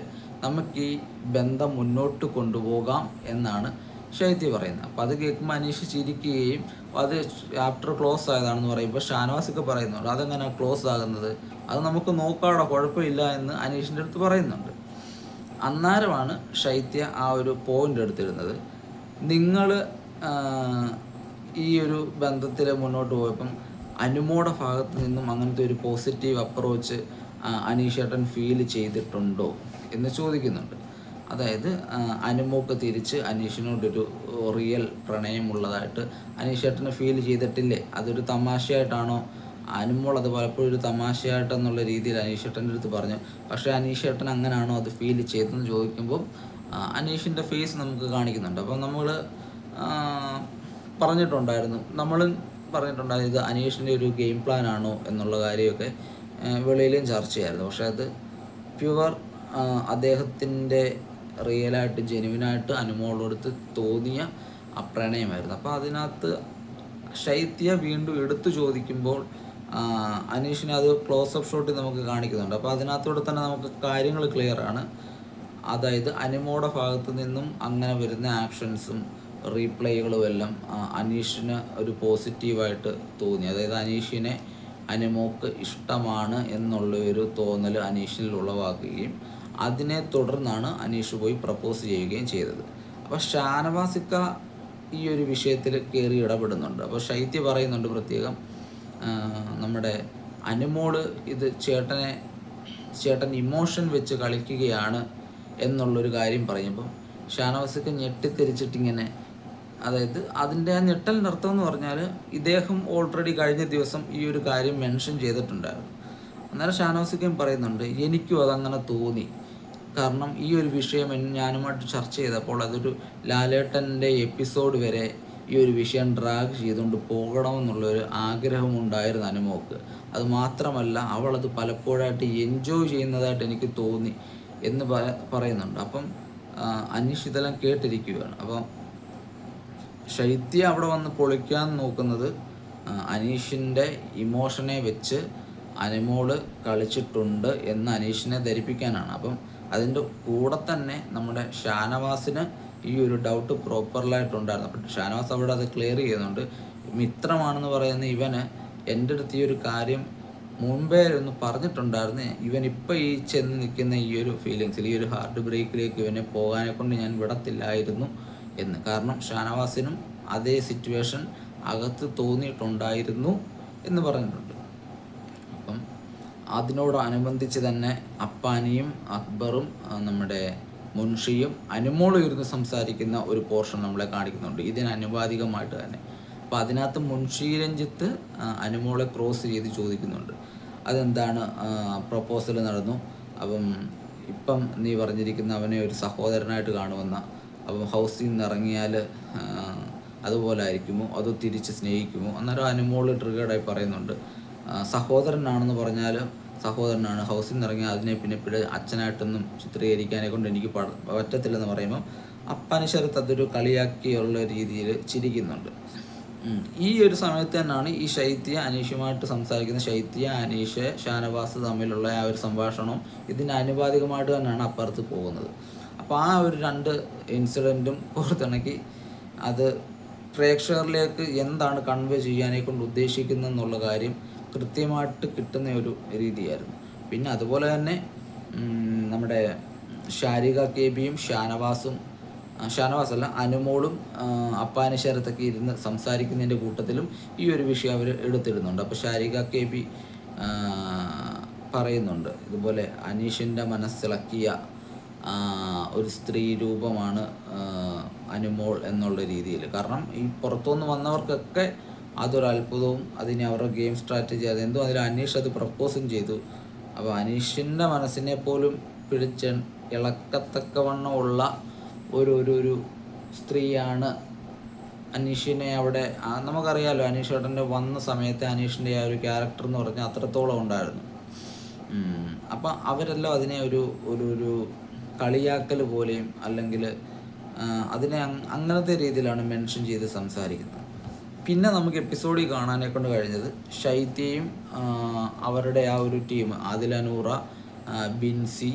Speaker 1: നമുക്ക് ഈ ബന്ധം മുന്നോട്ട് കൊണ്ടുപോകാം എന്നാണ് ശൈത്യ പറയുന്നത്. അപ്പോൾ അത് കേൾക്കുമ്പോൾ അനീഷ് ചിരിക്കുകയും അത് ചാപ്റ്റർ ക്ലോസ് ആയതാണെന്ന് പറയുമ്പോൾ ഷാനവാസൊക്കെ പറയുന്നുണ്ട്, അതെങ്ങനെ ക്ലോസ് ആകുന്നത്, അത് നമുക്ക് നോക്കാടോ, കുഴപ്പമില്ല എന്ന് അനീഷിൻ്റെ അടുത്ത് പറയുന്നുണ്ട്. അന്നേരമാണ് ശൈത്യ ആ ഒരു പോയിന്റ് എടുത്തിരുന്നത്, നിങ്ങൾ ഈ ഒരു ബന്ധത്തിൽ മുന്നോട്ട് പോയപ്പം അനുമോടെ ഭാഗത്ത് നിന്നും അങ്ങനത്തെ ഒരു പോസിറ്റീവ് അപ്രോച്ച് അനീഷേട്ടൻ ഫീൽ ചെയ്തിട്ടുണ്ടോ എന്ന് ചോദിക്കുന്നുണ്ട്. അതായത് അനുമോക്ക് തിരിച്ച് അനീഷിനോടൊരു റിയൽ പ്രണയമുള്ളതായിട്ട് അനീഷേട്ടന് ഫീൽ ചെയ്തിട്ടില്ലേ, അതൊരു തമാശയായിട്ടാണോ, അനുമോൾ അത് പലപ്പോഴും ഒരു തമാശയായിട്ടെന്നുള്ള രീതിയിൽ അനീഷേട്ടൻ്റെ അടുത്ത് പറഞ്ഞു. പക്ഷേ അനീഷേട്ടൻ അങ്ങനെയാണോ അത് ഫീൽ ചെയ്തതെന്ന് ചോദിക്കുമ്പോൾ അനീഷിൻ്റെ ഫേസ് നമുക്ക് കാണിക്കുന്നുണ്ട്. അപ്പം നമ്മൾ പറഞ്ഞിട്ടുണ്ടായിരുന്നു ഇത് അനീഷിൻ്റെ ഒരു ഗെയിം പ്ലാൻ ആണോ എന്നുള്ള കാര്യമൊക്കെ വെളിയിലും ചർച്ചയായിരുന്നു. പക്ഷേ അത് പ്യുവർ അദ്ദേഹത്തിൻ്റെ റിയലായിട്ട് ജെനുവിനായിട്ട് അനുമോളോടുത്ത് തോന്നിയ ആ പ്രണയമായിരുന്നു. അപ്പോൾ അതിനകത്ത് ശൈത്യ വീണ്ടും എടുത്തു ചോദിക്കുമ്പോൾ അനീഷിനെ അത് ക്ലോസപ്പ് ഷോട്ടിൽ നമുക്ക് കാണിക്കുന്നുണ്ട്. അപ്പോൾ അതിനകത്തൂടെ തന്നെ നമുക്ക് കാര്യങ്ങൾ ക്ലിയറാണ്. അതായത് അനുമോടെ ഭാഗത്ത് നിന്നും അങ്ങനെ വരുന്ന ആക്ഷൻസും റീപ്ലേകളും എല്ലാം അനീഷിന് ഒരു പോസിറ്റീവായിട്ട് തോന്നി. അതായത് അനീഷിനെ അനുമോക്ക് ഇഷ്ടമാണ് എന്നുള്ള ഒരു തോന്നൽ അനീഷിൽ ഉളവാക്കുകയും അതിനെ തുടർന്നാണ് അനീഷ് പോയി പ്രപ്പോസ് ചെയ്യുകയും ചെയ്തത്. അപ്പോൾ ഷാനവാസിക്ക ഈ ഒരു വിഷയത്തിൽ കയറി ഇടപെടുന്നുണ്ട്. അപ്പോൾ ശൈത്യ പറയുന്നുണ്ട് പ്രത്യേകം, നമ്മുടെ അനുമോള് ഇത് ചേട്ടൻ ഇമോഷൻ വെച്ച് കളിക്കുകയാണ് എന്നുള്ളൊരു കാര്യം പറയുമ്പം ഷാനവാസിക്ക ഞെട്ടിത്തിരിച്ചിട്ടിങ്ങനെ, അതായത് അതിൻ്റെ ആ ഞെട്ടലിൻ്റെ അർത്ഥം എന്ന് പറഞ്ഞാൽ ഇദ്ദേഹം ഓൾറെഡി കഴിഞ്ഞ ദിവസം ഈ ഒരു കാര്യം മെൻഷൻ ചെയ്തിട്ടുണ്ടായിരുന്നു. അന്നേരം ഷാനവാസിക്കയും പറയുന്നുണ്ട്, എനിക്കും അതങ്ങനെ തോന്നി. കാരണം ഈ ഒരു വിഷയം ഞാനുമായിട്ട് ചർച്ച ചെയ്തപ്പോൾ അതൊരു ലാലേട്ടൻ്റെ എപ്പിസോഡ് വരെ ഈ ഒരു വിഷയം ഡ്രാഗ് ചെയ്തുകൊണ്ട് പോകണമെന്നുള്ളൊരു ആഗ്രഹമുണ്ടായിരുന്നു അനുമോക്ക്. അത് മാത്രമല്ല അവളത് പലപ്പോഴായിട്ട് എൻജോയ് ചെയ്യുന്നതായിട്ട് എനിക്ക് തോന്നി എന്ന് പറയുന്നുണ്ട്. അപ്പം അനീഷ് ഇതെല്ലാം കേട്ടിരിക്കുകയാണ്. അപ്പം ശൈത്യ അവിടെ വന്ന് പൊളിക്കാൻ നോക്കുന്നത് അനീഷിൻ്റെ ഇമോഷനെ വെച്ച് അനുമോള് കളിച്ചിട്ടുണ്ട് എന്ന് അനീഷിനെ ധരിപ്പിക്കാനാണ്. അപ്പം അതിൻ്റെ കൂടെ തന്നെ നമ്മുടെ ഷാനവാസിന് ഈ ഒരു ഡൗട്ട് പ്രോപ്പറിലായിട്ടുണ്ടായിരുന്നു. അപ്പം ഷാനവാസ് അവിടെ അത് ക്ലിയർ ചെയ്യുന്നുണ്ട്. മിത്രമാണെന്ന് പറയുന്ന ഇവന് എൻ്റെ അടുത്ത് ഈ ഒരു കാര്യം മുൻപേ ഒന്ന് പറഞ്ഞിട്ടുണ്ടായിരുന്നു, ഇവൻ ഇപ്പോൾ ഈ ചെന്ന് നിൽക്കുന്ന ഈ ഒരു ഫീലിങ്സിൽ, ഈ ഒരു ഹാർട്ട് ബ്രേക്കിലേക്ക് ഇവനെ പോകാനെ കൊണ്ട് ഞാൻ വിടത്തില്ലായിരുന്നു എന്ന്. കാരണം ഷാനവാസിനും അതേ സിറ്റുവേഷൻ അകത്ത് തോന്നിയിട്ടുണ്ടായിരുന്നു എന്ന് പറഞ്ഞിട്ടുണ്ട്. അപ്പം അതിനോടനുബന്ധിച്ച് തന്നെ അപ്പാനിയും അക്ബറും നമ്മുടെ മുൻഷിയും അനുമോളും ഇരുന്ന് സംസാരിക്കുന്ന ഒരു പോർഷൻ നമ്മളെ കാണിക്കുന്നുണ്ട് ഇതിനനുപാതികമായിട്ട് തന്നെ. അപ്പോൾ അതിനകത്ത് മുൻഷി രഞ്ജിത്ത് അനുമോളെ ക്രോസ് ചെയ്ത് ചോദിക്കുന്നുണ്ട്, അതെന്താണ് പ്രപ്പോസൽ നടന്നു, അപ്പം ഇപ്പം നീ പറഞ്ഞിരിക്കുന്ന അവനെ ഒരു സഹോദരനായിട്ട് കാണുമെന്ന, അപ്പം ഹൗസിൽ നിന്ന് ഇറങ്ങിയാൽ അതുപോലെ ആയിരിക്കുമോ അതോ തിരിച്ച് സ്നേഹിക്കുമോ? അന്നേരം അനുമോൾ ട്രിഗേർഡായി പറയുന്നുണ്ട്, സഹോദരനാണെന്ന് പറഞ്ഞാൽ സഹോദരനാണ്, ഹൗസിൽ നിന്ന് ഇറങ്ങിയാൽ അതിനെ പിന്നെ അച്ഛനായിട്ടൊന്നും ചിത്രീകരിക്കാനെ കൊണ്ട് എനിക്ക് പറ്റത്തില്ലെന്ന് പറയുമ്പോൾ അപ്പനശരത്ത് അതൊരു കളിയാക്കിയുള്ള രീതിയിൽ ചിരിക്കുന്നുണ്ട്. ഈ ഒരു സമയത്ത് തന്നെയാണ് ഈ ശൈത്യ അനീഷുമായിട്ട് സംസാരിക്കുന്ന ശൈത്യ, അനീഷ്, ഷാനവാസ് തമ്മിലുള്ള ആ ഒരു സംഭാഷണം ഇതിന് ആനുപാതികമായിട്ട് തന്നെയാണ് അപ്പുറത്ത് പോകുന്നത്. അപ്പോൾ ആ ഒരു 2 ഇൻസിഡൻറ്റും പുറത്തിണക്കി അത് പ്രേക്ഷകരിലേക്ക് എന്താണ് കൺവേ ചെയ്യാനെ കൊണ്ട് ഉദ്ദേശിക്കുന്നതെന്നുള്ള കാര്യം കൃത്യമായിട്ട് കിട്ടുന്ന ഒരു രീതിയായിരുന്നു. പിന്നെ അതുപോലെ തന്നെ നമ്മുടെ ശാരിക KB-യും ഷാനവാസല്ല അനുമോളും അപ്പാനശരത്തൊക്കെ ഇരുന്ന് സംസാരിക്കുന്നതിൻ്റെ കൂട്ടത്തിലും ഈ ഒരു വിഷയം അവർ എടുത്തിടുന്നുണ്ട്. അപ്പോൾ ശാരിക KB പറയുന്നുണ്ട്, ഇതുപോലെ അനീഷിൻ്റെ മനസ്സിളക്കിയ ഒരു സ്ത്രീ രൂപമാണ് അനുമോൾ എന്നുള്ള രീതിയിൽ. കാരണം ഈ പുറത്തുനിന്ന് വന്നവർക്കൊക്കെ അതൊരു അത്ഭുതവും അതിന് അവരുടെ ഗെയിം സ്ട്രാറ്റജി അതെന്തോ അതിൽ അനീഷ് അത് പ്രപ്പോസും ചെയ്തു. അപ്പോൾ അനീഷിൻ്റെ മനസ്സിനെ പോലും പിടിച്ച് ഇളക്കത്തക്കവണ്ണമുള്ള ഒരു സ്ത്രീയാണ് അനീഷിനെ അവിടെ. നമുക്കറിയാമല്ലോ അനീഷ് ഏട്ടൻ്റെ വന്ന സമയത്ത് അനീഷിൻ്റെ ആ ഒരു ക്യാരക്ടർ എന്ന് പറഞ്ഞാൽ അത്രത്തോളം ഉണ്ടായിരുന്നു. അപ്പം അവരെല്ലാം അതിനെ ഒരു കളിയാക്കൽ പോലെയും അല്ലെങ്കിൽ അതിനെ അങ്ങനത്തെ രീതിയിലാണ് മെൻഷൻ ചെയ്ത് സംസാരിക്കുന്നത്. പിന്നെ നമുക്ക് എപ്പിസോഡിൽ കാണാനെ കൊണ്ട് കഴിഞ്ഞത് ശൈത്യയും അവരുടെ ആ ഒരു ടീം ആദിലനൂറ, ബിൻസി,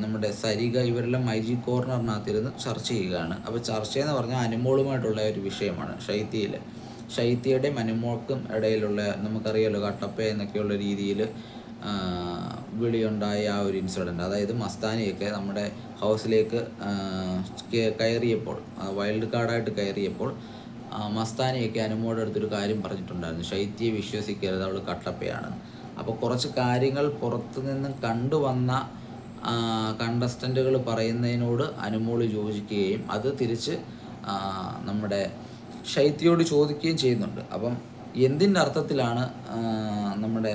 Speaker 1: നമ്മുടെ സരിക ഇവരെല്ലാം മൈജി കോർണറിനകത്തിരുന്ന് ചർച്ച ചെയ്യുകയാണ്. അപ്പോൾ ചർച്ചയെന്ന് പറഞ്ഞാൽ അനുമോളുമായിട്ടുള്ള ഒരു വിഷയമാണ്. ശൈത്യയുടെയും അനുമോൾക്കും ഇടയിലുള്ള നമുക്കറിയാമല്ലോ കട്ടപ്പ എന്നൊക്കെയുള്ള രീതിയിൽ വിളിയുണ്ടായ ആ ഒരു ഇൻസിഡൻറ്റ്, അതായത് മസ്താനിയൊക്കെ നമ്മുടെ ഹൗസിലേക്ക് കയറിയപ്പോൾ, വൈൽഡ് കാർഡായിട്ട് കയറിയപ്പോൾ മസ്താനിയൊക്കെ അനുമോളുടെ അടുത്തൊരു കാര്യം പറഞ്ഞിട്ടുണ്ടായിരുന്നു, ശൈത്യയെ വിശ്വസിക്കരുത്, അവൾ കട്ടപ്പയാണ്. അപ്പോൾ കുറച്ച് കാര്യങ്ങൾ പുറത്തു നിന്ന് കണ്ടുവന്ന കണ്ടസ്റ്റൻറ്റുകൾ പറയുന്നതിനോട് അനുമോൾ യോജിക്കുകയും അത് തിരിച്ച് നമ്മുടെ ശൈത്യയോട് ചോദിക്കുകയും ചെയ്യുന്നുണ്ട്. അപ്പം എന്തിൻ്റെ അർത്ഥത്തിലാണ് നമ്മുടെ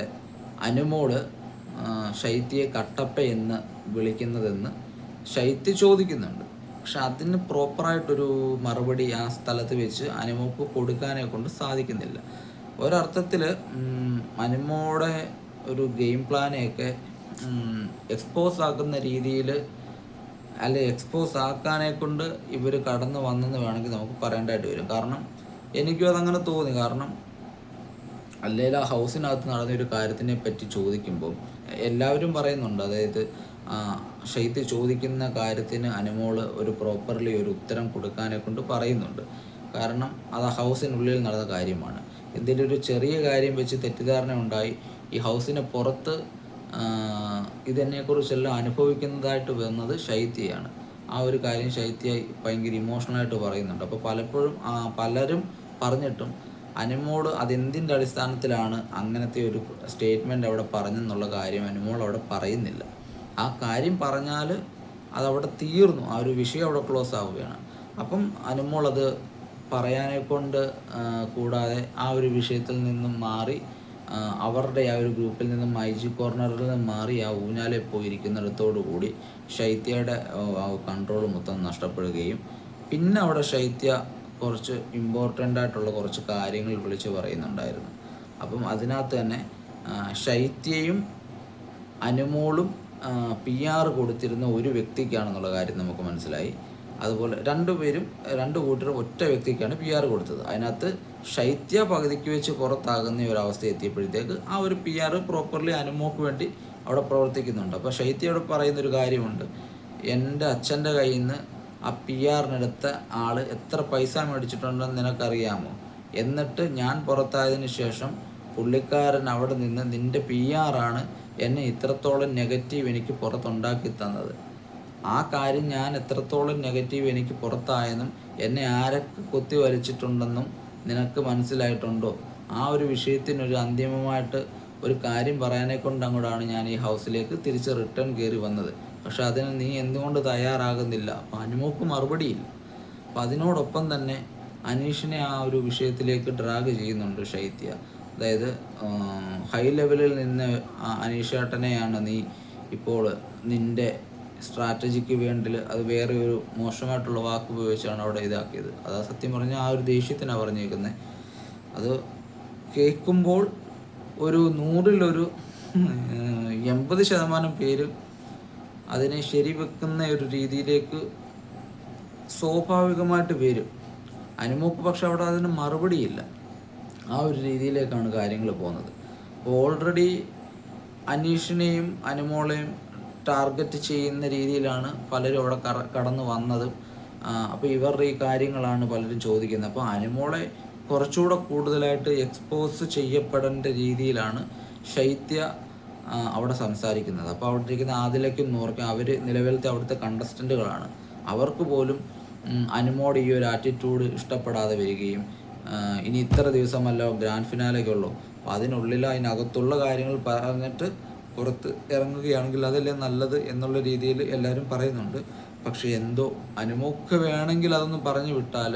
Speaker 1: അനുമോൾ ശൈത്യയെ കട്ടപ്പ എന്ന് വിളിക്കുന്നതെന്ന് ശൈത്യ ചോദിക്കുന്നുണ്ട്. പക്ഷെ അതിന് പ്രോപ്പറായിട്ടൊരു മറുപടി ആ സ്ഥലത്ത് വെച്ച് അനുമോൾക്ക് കൊടുക്കാനെ കൊണ്ട് സാധിക്കുന്നില്ല. ഒരർത്ഥത്തിൽ അനുമോടെ ഒരു ഗെയിം പ്ലാനെയൊക്കെ എക്സ്പോസ് ആക്കുന്ന രീതിയിൽ എക്സ്പോസ് ആക്കാനെ കൊണ്ട് ഇവർ കടന്നു വന്നെന്ന് വേണമെങ്കിൽ നമുക്ക് പറയേണ്ടതായിട്ട് വരും. കാരണം എനിക്കും അതങ്ങനെ തോന്നി. കാരണം അല്ലെങ്കിൽ ആ ഹൗസിനകത്ത് നടന്നൊരു കാര്യത്തിനെ പറ്റി ചോദിക്കുമ്പോൾ എല്ലാവരും പറയുന്നുണ്ട്, അതായത് ശൈത്യ ചോദിക്കുന്ന കാര്യത്തിന് അനുമോൾ ഒരു പ്രോപ്പർലി ഒരു ഉത്തരം കൊടുക്കാനെ കൊണ്ട് പറയുന്നുണ്ട്. കാരണം അത് ആ ഹൗസിനുള്ളിൽ നടന്ന കാര്യമാണ്. എന്തെങ്കിലും ഒരു ചെറിയ കാര്യം വെച്ച് തെറ്റിദ്ധാരണ ഉണ്ടായി ഈ ഹൗസിന് പുറത്ത് ഇതിനെക്കുറിച്ചെല്ലാം അനുഭവിക്കുന്നതായിട്ട് വന്നത് ശൈത്യയാണ്. ആ ഒരു കാര്യം ശൈത്യ ഭയങ്കര ഇമോഷണലായിട്ട് പറയുന്നുണ്ട്. അപ്പോൾ പലരും പറഞ്ഞിട്ടും അനുമോൾ അതെന്തിൻ്റെ അടിസ്ഥാനത്തിലാണ് അങ്ങനത്തെ ഒരു സ്റ്റേറ്റ്മെൻറ്റ് അവിടെ പറഞ്ഞെന്നുള്ള കാര്യം അനുമോൾ അവിടെ പറയുന്നില്ല. ആ കാര്യം പറഞ്ഞാൽ അതവിടെ തീർന്നു, ആ ഒരു വിഷയം അവിടെ ക്ലോസ് ആവുകയാണ്. അപ്പം അനുമോൾ അത് പറയാനെ കൊണ്ട് കൂടാതെ ആ ഒരു വിഷയത്തിൽ നിന്നും മാറി അവരുടെ ആ ഒരു ഗ്രൂപ്പിൽ നിന്നും മൈജി കോർണറിൽ നിന്ന് മാറി ആ ഊഞ്ഞാലെ പോയിരിക്കുന്നിടത്തോടു കൂടി ശൈത്യയുടെ കൺട്രോൾ മൊത്തം നഷ്ടപ്പെടുകയും പിന്നെ അവിടെ ശൈത്യ കുറച്ച് ഇമ്പോർട്ടൻ്റ് ആയിട്ടുള്ള കുറച്ച് കാര്യങ്ങൾ വിളിച്ച് പറയുന്നുണ്ടായിരുന്നു. അപ്പം അതിനകത്ത് തന്നെ ശൈത്യയും അനുമോളും PR കൊടുത്തിരുന്ന ഒരു വ്യക്തിക്കാണെന്നുള്ള കാര്യം നമുക്ക് മനസ്സിലായി. അതുപോലെ രണ്ട് കൂട്ടരും ഒറ്റ വ്യക്തിക്കാണ് PR കൊടുത്തത്. അതിനകത്ത് ശൈത്യ പകുതിക്ക് വെച്ച് പുറത്താകുന്ന ഒരു അവസ്ഥ എത്തിയപ്പോഴത്തേക്ക് ആ ഒരു PR പ്രോപ്പർലി അനുമോക്ക് വേണ്ടി അവിടെ പ്രവർത്തിക്കുന്നുണ്ട്. അപ്പോൾ ശൈത്യയോട് പറയുന്നൊരു കാര്യമുണ്ട്, എൻ്റെ അച്ഛൻ്റെ കയ്യിൽ നിന്ന് ആ PR-നെടുത്ത ആൾ എത്ര പൈസ മേടിച്ചിട്ടുണ്ടെന്ന് നിനക്കറിയാമോ? എന്നിട്ട് ഞാൻ പുറത്തായതിനു ശേഷം പുള്ളിക്കാരൻ അവിടെ നിന്ന് നിൻ്റെ PR-ആണ് എന്നെ ഇത്രത്തോളം നെഗറ്റീവ് എനിക്ക് പുറത്തുണ്ടാക്കി തന്നത്. ആ കാര്യം ഞാൻ എത്രത്തോളം നെഗറ്റീവ് എനിക്ക് പുറത്തായെന്നും എന്നെ ആരൊക്കെ കുത്തി വലിച്ചിട്ടുണ്ടെന്നും നിനക്ക് മനസ്സിലായിട്ടുണ്ടോ? ആ ഒരു വിഷയത്തിനൊരു അന്തിമമായിട്ട് ഒരു കാര്യം പറയാനെ കൊണ്ട് അങ്ങോട്ടാണ് ഞാൻ ഈ ഹൗസിലേക്ക് തിരിച്ച് റിട്ടേൺ കയറി വന്നത്. പക്ഷെ അതിന് നീ എന്തുകൊണ്ട് തയ്യാറാകുന്നില്ല? അപ്പോൾ അനുമോക്ക് മറുപടിയില്ല. അപ്പോൾ അതിനോടൊപ്പം തന്നെ അനീഷിനെ ആ ഒരു വിഷയത്തിലേക്ക് ഡ്രാഗ് ചെയ്യുന്നുണ്ട് ശൈത്യ. അതായത് ഹൈ ലെവലിൽ നിന്ന് അനീഷേട്ടനെയാണ് നീ ഇപ്പോൾ നിൻ്റെ സ്ട്രാറ്റജിക്ക് വേണ്ടി അത് വേറെ ഒരു മോശമായിട്ടുള്ള വാക്ക് ഉപയോഗിച്ചാണ് അവിടെ ഇതാക്കിയത്. അതാ സത്യം പറഞ്ഞാൽ ആ ഒരു ദേഷ്യത്തിനാണ് പറഞ്ഞേക്കുന്നത്. അത് കേൾക്കുമ്പോൾ ഒരു 100-ൽ 80% പേര് അതിനെ ശരിവെക്കുന്ന ഒരു രീതിയിലേക്ക് സ്വാഭാവികമായിട്ട് വരും. അനുമോക്ക് പക്ഷെ അവിടെ അതിന് മറുപടിയില്ല. ആ ഒരു രീതിയിലേക്കാണ് കാര്യങ്ങൾ പോകുന്നത്. അപ്പോൾ ഓൾറെഡി അനീഷിനെയും അനുമോളെയും ടാർഗറ്റ് ചെയ്യുന്ന രീതിയിലാണ് പലരും അവിടെ കടന്നു വന്നതും. അപ്പോൾ ഇവരുടെ ഈ കാര്യങ്ങളാണ് പലരും ചോദിക്കുന്നത്. അപ്പോൾ അനുമോളെ കുറച്ചുകൂടെ കൂടുതലായിട്ട് എക്സ്പോസ് ചെയ്യപ്പെടേണ്ട രീതിയിലാണ് ശൈത്യ അവിടെ സംസാരിക്കുന്നത്. അപ്പോൾ അവിടെ ഇരിക്കുന്ന ആദിലയ്ക്കും നൂർക്കും അവർ നിലവിലത്തെ അവിടുത്തെ കണ്ടസ്റ്റൻറ്റുകളാണ്. അവർക്ക് പോലും അനുമോടെ ഈ ഒരു ആറ്റിറ്റ്യൂഡ് ഇഷ്ടപ്പെടാതെ വരികയും ഇനി ഇത്ര ദിവസമല്ലോ ഗ്രാൻഡ് ഫിനാലൊക്കെ ഉള്ളൂ, അപ്പോൾ അതിനുള്ളിൽ അതിനകത്തുള്ള കാര്യങ്ങൾ പറഞ്ഞിട്ട് പുറത്ത് ഇറങ്ങുകയാണെങ്കിൽ അതല്ലേ നല്ലത് എന്നുള്ള രീതിയിൽ എല്ലാവരും പറയുന്നുണ്ട്. പക്ഷേ എന്തോ അനുമോക്ക് വേണമെങ്കിൽ അതൊന്നും പറഞ്ഞു വിട്ടാൽ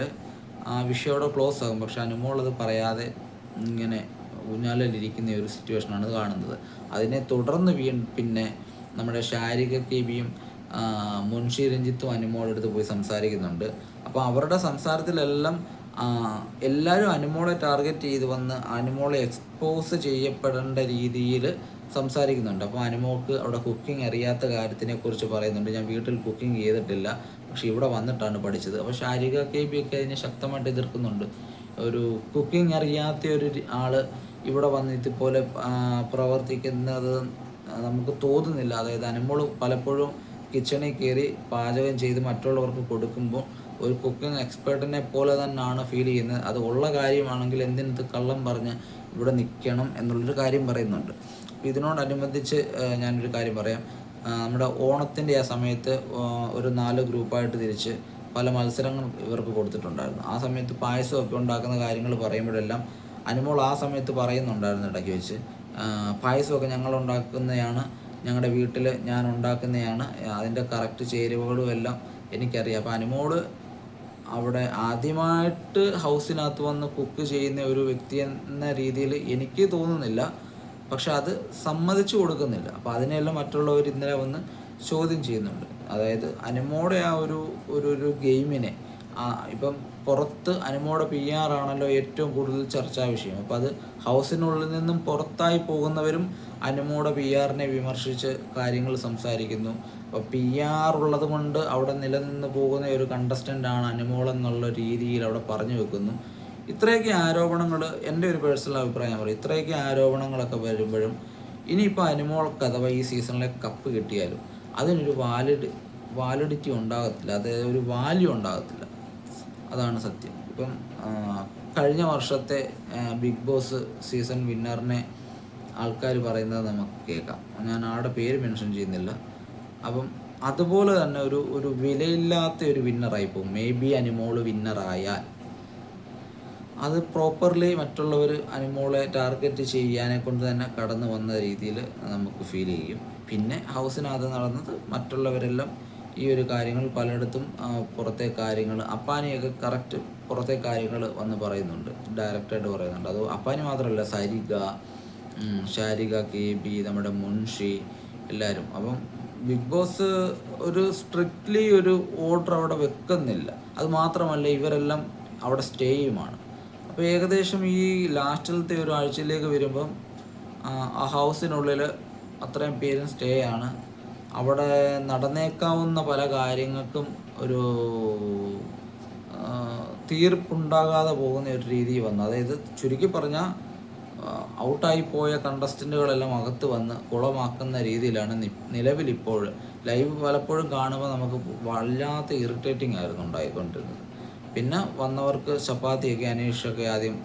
Speaker 1: ആ വിഷയം അവിടെ ക്ലോസ് ആകും. പക്ഷെ അനുമോളത് പറയാതെ ഇങ്ങനെ ഊഞ്ഞാലിലിരിക്കുന്ന ഒരു സിറ്റുവേഷനാണ് കാണുന്നത്. അതിനെ തുടർന്ന് പിന്നെ നമ്മുടെ ശാരിക കെബിയും മുൻഷി രഞ്ജിത്തും അനുമോളുടെ അടുത്ത് പോയി സംസാരിക്കുന്നുണ്ട്. അപ്പോൾ അവരുടെ സംസാരത്തിലെല്ലാം എല്ലാവരും അനുമോളെ ടാർഗറ്റ് ചെയ്ത് വന്ന് അനുമോളെ എക്സ്പോസ് ചെയ്യപ്പെടേണ്ട രീതിയിൽ സംസാരിക്കുന്നുണ്ട്. അപ്പോൾ അനുമോൾക്ക് അവിടെ കുക്കിംഗ് അറിയാത്ത കാര്യത്തിനെ കുറിച്ച് പറയുന്നുണ്ട്. ഞാൻ വീട്ടിൽ കുക്കിംഗ് ചെയ്തിട്ടില്ല, പക്ഷെ ഇവിടെ വന്നിട്ടാണ് പഠിച്ചത്. അപ്പോൾ ശാരിക കെബി ഒക്കെ അതിനെ ശക്തമായിട്ട് എതിർക്കുന്നുണ്ട്. ഒരു കുക്കിംഗ് അറിയാത്ത ഒരു ആൾ ഇവിടെ വന്ന് ഇതുപോലെ പ്രവർത്തിക്കുന്നത് നമുക്ക് തോന്നുന്നില്ല. അതായത് അനുമോൾ പലപ്പോഴും കിച്ചണിൽ കയറി പാചകം ചെയ്ത് മറ്റുള്ളവർക്ക് കൊടുക്കുമ്പോൾ ഒരു കുക്കിംഗ് എക്സ്പേർട്ടിനെ പോലെ തന്നെയാണ് ഫീൽ ചെയ്യുന്നത്. അത് ഉള്ള കാര്യമാണെങ്കിൽ എന്തിനത് കള്ളം പറഞ്ഞ് ഇവിടെ നിൽക്കണം എന്നുള്ളൊരു കാര്യം പറയുന്നുണ്ട്. ഇതിനോടനുബന്ധിച്ച് ഞാനൊരു കാര്യം പറയാം. നമ്മുടെ ഓണത്തിൻ്റെ ആ സമയത്ത് ഒരു 4 ഗ്രൂപ്പായിട്ട് തിരിച്ച് പല മത്സരങ്ങൾ ഇവർക്ക് കൊടുത്തിട്ടുണ്ടായിരുന്നു. ആ സമയത്ത് പായസമൊക്കെ ഉണ്ടാക്കുന്ന കാര്യങ്ങൾ പറയുമ്പോഴെല്ലാം അനുമോൾ ആ സമയത്ത് പറയുന്നുണ്ടായിരുന്നു ഇടയ്ക്ക് വെച്ച്, പായസമൊക്കെ ഞങ്ങൾ ഉണ്ടാക്കുന്നതാണ്, ഞങ്ങളുടെ വീട്ടിൽ ഞാൻ ഉണ്ടാക്കുന്നതാണ്, അതിൻ്റെ കറക്റ്റ് ചേരുവകളും എല്ലാം എനിക്കറിയാം. അപ്പോൾ അനുമോൾ അവിടെ ആദ്യമായിട്ട് ഹൗസിനകത്ത് വന്ന് കുക്ക് ചെയ്യുന്ന ഒരു വ്യക്തി എന്ന രീതിയിൽ എനിക്ക് തോന്നുന്നില്ല. പക്ഷെ അത് സമ്മതിച്ചു കൊടുക്കുന്നില്ല. അപ്പോൾ അതിനെല്ലാം മറ്റുള്ളവർ ഇന്നലെ വന്ന് ചോദ്യം ചെയ്യുന്നുണ്ട്. അതായത് അനുമോടെ ആ ഒരു ഗെയിമിനെ ഇപ്പം പുറത്ത് അനുമോടെ PR ആണല്ലോ ഏറ്റവും കൂടുതൽ ചർച്ചാ വിഷയം. അപ്പോൾ അത് ഹൗസിനുള്ളിൽ നിന്നും പുറത്തായി പോകുന്നവരും അനുമോടെ PRനെ വിമർശിച്ച് കാര്യങ്ങൾ സംസാരിക്കുന്നു. അപ്പോൾ PR ഉള്ളത് കൊണ്ട് അവിടെ നിലനിന്ന് പോകുന്ന ഒരു കണ്ടസ്റ്റൻ്റാണ് അനുമോൾ എന്നുള്ള രീതിയിൽ അവിടെ പറഞ്ഞു വെക്കുന്നു. ഇത്രയൊക്കെ ആരോപണങ്ങൾ, എൻ്റെ ഒരു പേഴ്സണൽ അഭിപ്രായം പറയും, ഇത്രയൊക്കെ ആരോപണങ്ങളൊക്കെ വരുമ്പോഴും ഇനിയിപ്പോൾ അനുമോൾക്ക് അഥവാ ഈ സീസണിലെ കപ്പ് കിട്ടിയാലും അതിനൊരു വാലിഡിറ്റി ഉണ്ടാകത്തില്ല, അതായത് ഒരു വാല്യൂ ഉണ്ടാകത്തില്ല. അതാണ് സത്യം. ഇപ്പം കഴിഞ്ഞ വർഷത്തെ ബിഗ് ബോസ് സീസൺ വിന്നറിനെ ആൾക്കാർ പറയുന്നത് നമുക്ക് കേൾക്കാം. ഞാൻ ആളുടെ പേര് മെൻഷൻ ചെയ്യുന്നില്ല. അപ്പം അതുപോലെ തന്നെ ഒരു വിലയില്ലാത്ത ഒരു വിന്നറായി പോകും. മേ ബി അനുമോൾ വിന്നറായാൽ അത് പ്രോപ്പർലി മറ്റുള്ളവർ അനുമോളെ ടാർഗറ്റ് ചെയ്യാനെ കൊണ്ട് തന്നെ കടന്നു വന്ന രീതിയിൽ നമുക്ക് ഫീൽ ചെയ്യും. പിന്നെ ഹൗസിനകത്ത് നടന്നത് മറ്റുള്ളവരെല്ലാം ഈ ഒരു കാര്യങ്ങൾ പലയിടത്തും പുറത്തെ കാര്യങ്ങൾ അപ്പാനിയൊക്കെ കറക്റ്റ് പുറത്തെ കാര്യങ്ങൾ വന്ന് പറയുന്നുണ്ട്, ഡയറക്റ്റായിട്ട് പറയുന്നുണ്ട്. അത് അപ്പാനി മാത്രമല്ല, ശാരിക കെബി, നമ്മുടെ മുൻഷി എല്ലാവരും. അപ്പം ബിഗ് ബോസ് ഒരു സ്ട്രിക്ട്ലി ഒരു ഓർഡർ അവിടെ വെക്കുന്നില്ല. അത് മാത്രമല്ല ഇവരെല്ലാം അവിടെ സ്റ്റേയുമാണ്. അപ്പോൾ ഏകദേശം ഈ ലാസ്റ്റിലത്തെ ഒരു ആഴ്ചയിലേക്ക് വരുമ്പം ആ ഹൗസിനുള്ളിൽ അത്രയും പേരും സ്റ്റേ ആണ്. അവിടെ നടന്നേക്കാവുന്ന പല കാര്യങ്ങൾക്കും ഒരു തീർപ്പുണ്ടാകാതെ പോകുന്ന ഒരു രീതി വന്നു. അതായത് ചുരുക്കി പറഞ്ഞാൽ ഔട്ടായി പോയ കണ്ടസ്റ്റൻറ്റുകളെല്ലാം അകത്ത് വന്ന് കുളമാക്കുന്ന രീതിയിലാണ് നിലവിലിപ്പോൾ ലൈവ് പലപ്പോഴും കാണുമ്പോൾ നമുക്ക് വല്ലാത്ത ഇറിറ്റേറ്റിംഗ് ആയിരുന്നു ഉണ്ടായിക്കൊണ്ടിരുന്നത്. പിന്നെ വന്നവർക്ക് ചപ്പാത്തിയൊക്കെ അനീഷൊക്കെ ആദ്യം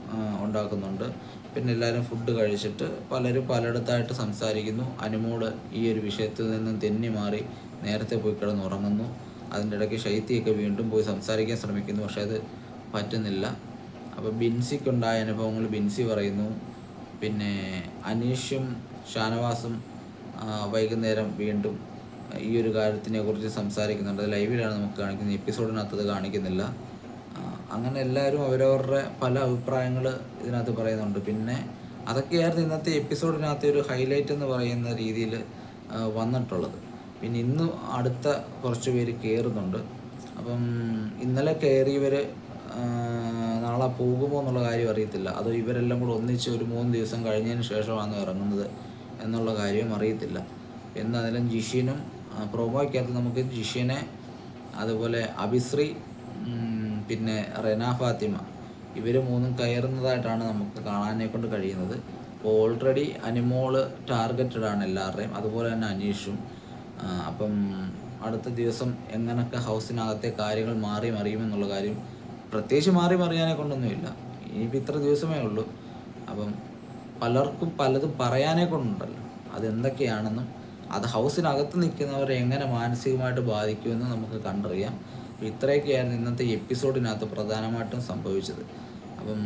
Speaker 1: ഉണ്ടാക്കുന്നുണ്ട്. പിന്നെ എല്ലാവരും ഫുഡ് കഴിച്ചിട്ട് പലരും പലയിടത്തായിട്ട് സംസാരിക്കുന്നു. അനുമോൾ ഈ ഒരു വിഷയത്തിൽ നിന്നും തെന്നി മാറി നേരത്തെ പോയി കിടന്നുറങ്ങുന്നു. അതിൻ്റെ ഇടയ്ക്ക് ശൈത്യയൊക്കെ വീണ്ടും പോയി സംസാരിക്കാൻ ശ്രമിക്കുന്നു, പക്ഷേ അത് പറ്റുന്നില്ല. അപ്പോൾ ബിൻസിക്കുണ്ടായ അനുഭവങ്ങൾ ബിൻസി പറയുന്നു. പിന്നെ അനീഷും ഷാനവാസും വൈകുന്നേരം വീണ്ടും ഈ ഒരു കാര്യത്തിനെ കുറിച്ച് സംസാരിക്കുന്നുണ്ട്. അത് ലൈവിലാണ് നമുക്ക് കാണിക്കുന്നത്, എപ്പിസോഡിനകത്തത് കാണിക്കുന്നില്ല. അങ്ങനെ എല്ലാവരും അവരവരുടെ പല അഭിപ്രായങ്ങൾ ഇതിനകത്ത് പറയുന്നുണ്ട്. പിന്നെ അതൊക്കെയായിരുന്നു ഇന്നത്തെ എപ്പിസോഡിനകത്ത് ഒരു ഹൈലൈറ്റ് എന്ന് പറയുന്ന രീതിയിൽ വന്നിട്ടുള്ളത്. പിന്നെ ഇന്ന് അടുത്ത കുറച്ച് പേര് കയറുന്നുണ്ട്. അപ്പം ഇന്നലെ കയറിയവർ നാളെ പോകുമോ എന്നുള്ള കാര്യം അറിയത്തില്ല. അതോ ഇവരെല്ലാം കൂടെ ഒന്നിച്ച് ഒരു 3 ദിവസം കഴിഞ്ഞതിന് ശേഷമാണ് ഇറങ്ങുന്നത് എന്നുള്ള കാര്യവും അറിയത്തില്ല. എന്നാലും ജിഷിനും പ്രൊമോയ്ക്കകത്ത് നമുക്ക് ജിഷിനെ, അതുപോലെ അഭിശ്രീ, പിന്നെ റെന ഫാത്തിമ, ഇവർ മൂന്നും കയറുന്നതായിട്ടാണ് നമുക്ക് കാണാനെ കൊണ്ട് കഴിയുന്നത്. അപ്പോൾ ഓൾറെഡി അനിമോള് ടാർഗറ്റഡ് ആണ് എല്ലാവരുടെയും, അതുപോലെ തന്നെ അനീഷും. അപ്പം അടുത്ത ദിവസം എങ്ങനെയൊക്കെ ഹൗസിനകത്തെ കാര്യങ്ങൾ മാറി മറിയുമെന്നുള്ള കാര്യം പ്രത്യേകിച്ച് മാറി മറിയാനെ കൊണ്ടൊന്നുമില്ല. ഇനിയിപ്പോൾ ഇത്ര ദിവസമേ ഉള്ളൂ. അപ്പം പലർക്കും പലതും പറയാനെ കൊണ്ടുണ്ടല്ലോ, അതെന്തൊക്കെയാണെന്നും അത് ഹൗസിനകത്ത് നിൽക്കുന്നവരെ എങ്ങനെ മാനസികമായിട്ട് ബാധിക്കുമെന്ന് നമുക്ക് കണ്ടറിയാം. അപ്പോൾ ഇത്രയൊക്കെയായിരുന്നു ഇന്നത്തെ എപ്പിസോഡിനകത്ത് പ്രധാനമായിട്ടും സംഭവിച്ചത്. അപ്പം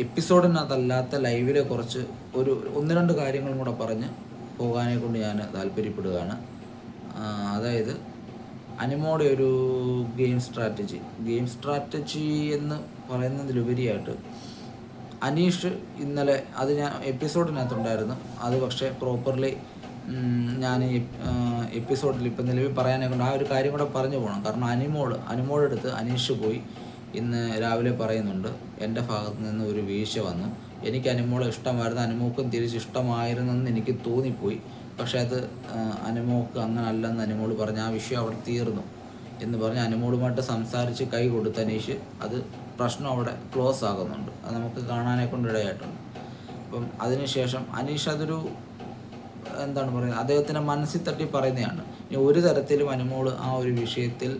Speaker 1: എപ്പിസോഡിനകത്തല്ലാത്ത ലൈവിലെ കുറച്ച് 1-2 കാര്യങ്ങളും കൂടെ പറഞ്ഞ് പോകാനെ കൊണ്ട് ഞാൻ താല്പര്യപ്പെടുകയാണ്. അതായത് അനിമോയുടെ ഒരു ഗെയിം സ്ട്രാറ്റജി എന്ന് പറയുന്നതിലുപരിയായിട്ട് അനീഷ് ഇന്നലെ അത് ഞാൻ എപ്പിസോഡിനകത്തുണ്ടായിരുന്നു. അത് പക്ഷേ പ്രോപ്പർലി ഞാൻ എപ്പിസോഡിൽ ഇപ്പം നിലവിൽ പറയാനെ കൊണ്ട് ആ ഒരു കാര്യം കൂടെ പറഞ്ഞു പോകണം. കാരണം അനിമോളുടെ അടുത്ത് അനീഷ് പോയി ഇന്ന് രാവിലെ പറയുന്നുണ്ട്, എൻ്റെ ഭാഗത്ത് നിന്ന് ഒരു വീഴ്ച വന്നു, എനിക്ക് അനിമോളെ ഇഷ്ടമായിരുന്നു, അനിമോക്കും തിരിച്ചിഷ്ടമായിരുന്നെന്ന് എനിക്ക് തോന്നിപ്പോയി, പക്ഷേ അത് അനിമോക്ക് അങ്ങനെ അല്ലെന്ന് അനിമോള് പറഞ്ഞ് ആ വിഷയം അവിടെ തീർന്നു എന്ന് പറഞ്ഞ് അനിമോളുമായിട്ട് സംസാരിച്ച് കൈ കൊടുത്ത അനീഷ് അത് പ്രശ്നം അവിടെ ക്ലോസ് ആകുന്നുണ്ട്. അത് നമുക്ക് കാണാനെ കൊണ്ട് ഇടയായിട്ടുണ്ട്. അപ്പം അതിനുശേഷം അനീഷ് അതൊരു എന്താണ് പറയുന്നത്, അദ്ദേഹത്തിൻ്റെ മനസ്സിൽ തട്ടി പറയുന്നതാണ്. ഇനി ഒരു തരത്തിലും അനിമോള് ആ ഒരു വിഷയത്തിൽ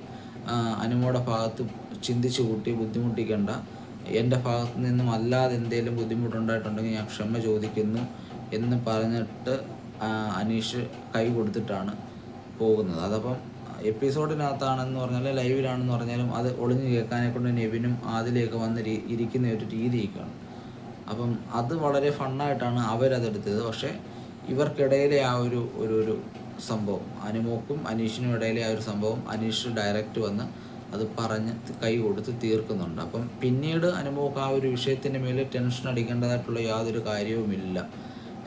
Speaker 1: അനിമോളുടെ ഭാഗത്ത് ചിന്തിച്ച് കൂട്ടി ബുദ്ധിമുട്ടിക്കേണ്ട, എൻ്റെ ഭാഗത്തു നിന്നും അല്ലാതെ എന്തെങ്കിലും ബുദ്ധിമുട്ടുണ്ടായിട്ടുണ്ടെങ്കിൽ ഞാൻ ക്ഷമ ചോദിക്കുന്നു എന്ന് പറഞ്ഞിട്ട് അനീഷ് കൈ കൊടുത്തിട്ടാണ് പോകുന്നത്. അതപ്പം എപ്പിസോഡിനകത്താണെന്ന് പറഞ്ഞാൽ ലൈവിലാണെന്ന് പറഞ്ഞാലും അത് ഒളിഞ്ഞു കേൾക്കാനെ കൊണ്ട് നെവിനും ആദിലയൊക്കെ വന്ന് ഇരിക്കുന്ന ഒരു രീതിയൊക്കെയാണ്. അപ്പം അത് വളരെ ഫണ്ണായിട്ടാണ് അവരതെടുത്തത്. പക്ഷേ ഇവർക്കിടയിലെ ആ ഒരു സംഭവം, അനിമോക്കും അനീഷിനും ഇടയിലെ ആ ഒരു സംഭവം അനീഷ് ഡയറക്റ്റ് വന്ന് അത് പറഞ്ഞ് കൈ കൊടുത്ത് തീർക്കുന്നുണ്ട്. അപ്പം പിന്നീട് അനിമോക്ക് ആ ഒരു വിഷയത്തിൻ്റെ മേലെ ടെൻഷൻ അടിക്കേണ്ടതായിട്ടുള്ള യാതൊരു കാര്യവുമില്ല.